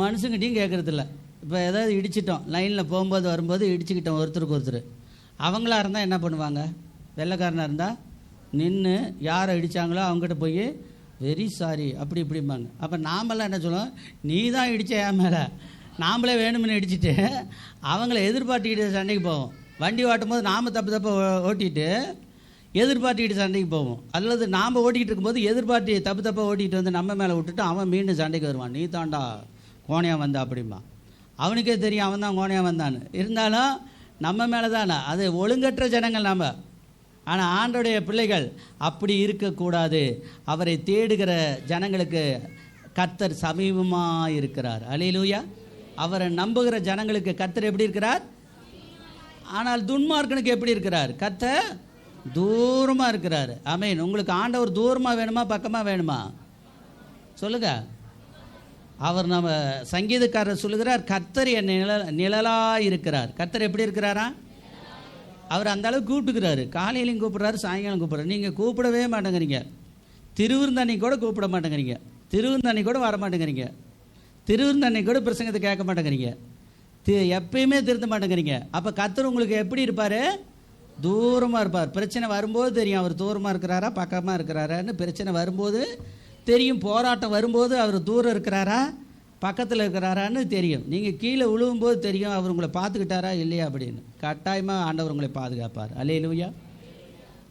மனுஷங்கிட்டையும் கேட்கறதில்ல. இப்போ ஏதாவது இடிச்சிட்டோம், லைனில் போகும்போது வரும்போது இடிச்சுக்கிட்டோம் ஒருத்தருக்கு ஒருத்தர், அவங்களா இருந்தால் என்ன பண்ணுவாங்க? வெள்ளைக்காரனாக இருந்தால் நின்று யாரை இடித்தாங்களோ அவங்ககிட்ட போய் வெரி சாரி அப்படி இப்படிம்பாங்க. அப்போ நாமெல்லாம் என்ன சொல்லுவோம்? நீ தான் இடித்த என் மேலே, நாமளே வேணும்னு இடிச்சிட்டு அவங்கள எதிர்பார்த்துக்கிட்டு சண்டைக்கு போவோம். வண்டி ஓட்டும் போது நாம் தப்பு ஓட்டிட்டு எதிர்பார்த்துக்கிட்டு சண்டைக்கு போவோம். அல்லது நாம் ஓட்டிக்கிட்டு இருக்கும்போது எதிர்பார்த்து தப்பாக ஓட்டிகிட்டு வந்து நம்ம மேலே விட்டுட்டு அவன் மீண்டும் சண்டைக்கு வருவான். நீ தாண்டா கோணையாக வந்தா அப்படிமா. அவனுக்கே தெரியும் அவன் தான் கோணையாக வந்தான்னு. இருந்தாலும் நம்ம மேலே தானே, அது ஒழுங்கற்ற ஜனங்கள் நாம். ஆனால் ஆண்டோடைய பிள்ளைகள் அப்படி இருக்கக்கூடாது. அவரை தேடுகிற ஜனங்களுக்கு கர்த்தர் சமீபமாக இருக்கிறார். அல்லேலூயா. அவரை நம்புகிற ஜனங்களுக்கு கர்த்தர் எப்படி இருக்கிறார்? ஆனால் துன்மார்க்கனுக்கு எப்படி இருக்கிறார்? கர்த்தர் தூரமாக இருக்கிறார். ஆமென். உங்களுக்கு ஆண்டவர் தூரமாக வேணுமா பக்கமாக வேணுமா சொல்லுங்க. அவர் நம்ம சங்கீதக்காரர் சொல்லுகிறார், கர்த்தர் என் நிழலாக இருக்கிறார். கர்த்தர் எப்படி இருக்கிறாரா? அவர் அந்த அளவுக்கு கூப்பிட்டுக்கிறாரு. காலையிலையும் கூப்பிட்றாரு, சாயங்காலம் கூப்பிட்றாரு. நீங்கள் கூப்பிடவே மாட்டேங்கிறீங்க. திருவிருந்தன்னை கூட கூப்பிட மாட்டேங்கிறீங்க, திருவிருந்தன்னை கூட வர மாட்டேங்கிறீங்க, திருவிருந்தன்னை கூட பிரசங்கத்தை கேட்க மாட்டேங்கிறீங்க, எப்பயுமே திருத்த மாட்டேங்கிறீங்க. அப்போ கர்த்தர் உங்களுக்கு எப்படி இருப்பார்? தூரமாக இருப்பார். பிரச்சனை வரும்போது தெரியும் அவர் தூரமாக இருக்கிறாரா பக்கமாக இருக்கிறாரான்னு. பிரச்சனை வரும்போது தெரியும், போராட்டம் வரும்போது அவர் தூரம் இருக்கிறாரா பக்கத்தில் இருக்கிறாரான்னு தெரியும். நீங்கள் கீழே விழுவும்போது தெரியும் அவர் உங்களை பார்த்துக்கிட்டாரா இல்லையா அப்படின்னு. கட்டாயமாக ஆண்டவர் உங்களை பாதுகாப்பார். அல்லேலூயா.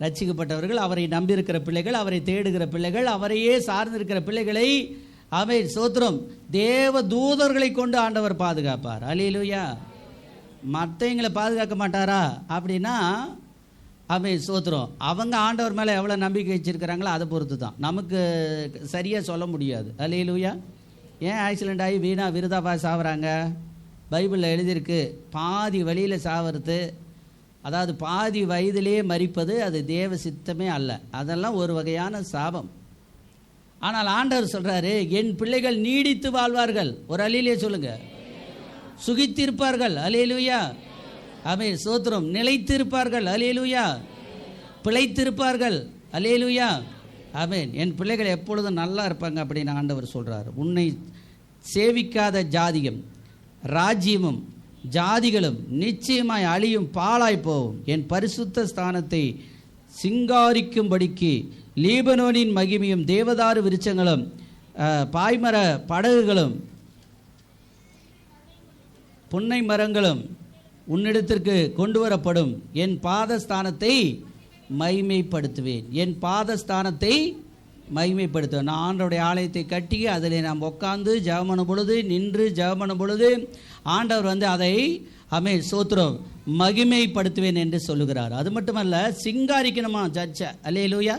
ரட்சிக்கப்பட்டவர்கள், அவரை நம்பியிருக்கிற பிள்ளைகள், அவரை தேடுகிற பிள்ளைகள், அவரையே சார்ந்திருக்கிற பிள்ளைகளை ஆமென் ஸ்தோத்திரம் தேவ தூதர்களை கொண்டு ஆண்டவர் பாதுகாப்பார். அல்லேலூயா. மற்றவங்களை பாதுகாக்க மாட்டாரா அப்படின்னா ஆமென் ஸ்தோத்திரம் அவங்க ஆண்டவர் மேலே எவ்வளோ நம்பிக்கை வச்சுருக்கிறாங்களோ அதை பொறுத்து தான். நமக்கு சரியாக சொல்ல முடியாது. அல்லேலூயா. ஏன் ஆக்சிடெண்ட் ஆகி வீணாக விருதாவா சாவுறாங்க? பைபிளில் எழுதியிருக்கு, பாதி வழியில் சாவது, அதாவது பாதி வயதிலேயே மரிப்பது அது தேவ சித்தமே அல்ல. அதெல்லாம் ஒரு வகையான சாபம். ஆனால் ஆண்டவர் சொல்கிறாரு, என் பிள்ளைகள் நீடித்து வாழ்வார்கள். ஒரு அல்லேலூயா சொல்லுங்க. சுகித்திருப்பார்கள். அல்லேலூயா. ஆமென் ஸ்தோத்திரம். நிலைத்திருப்பார்கள். அல்லேலூயா. பிழைத்திருப்பார்கள். அல்லேலூயா. ஆமென். என் பிள்ளைகள் எப்பொழுதும் நல்லா இருப்பாங்க அப்படின்னு ஆண்டவர் சொல்கிறார். உன்னை சேவிக்காத ஜாதியும் ராஜ்யமும் ஜாதிகளும் நிச்சயமாய் அழியும், பாழாய் போகும். என் பரிசுத்த ஸ்தானத்தை சிங்காரிக்கும்படிக்கு லீபனோனின் மகிமையும் தேவதாரு விருட்சங்களும் பாய்மர படகுகளும் புன்னை மரங்களும் உன்னிடத்திற்கு கொண்டு வரப்படும். என் பாதஸ்தானத்தை மகிமைப்படுத்துவேன். என் பாதஸ்தானத்தை மகிமைப்படுத்துவேன். நான் ஆண்டவருடைய ஆலயத்தை கட்டி அதில் நாம் உட்கார்ந்து ஜெபம் பொழுது, நின்று ஜெபம் பொழுது ஆண்டவர் வந்து அதை ஆமென் ஸ்தோத்திரம் மகிமைப்படுத்துவேன் என்று சொல்லுகிறார். அது மட்டுமல்ல, சிங்காரிக்கணுமா ஜட்ஜ. அல்லேலூயா.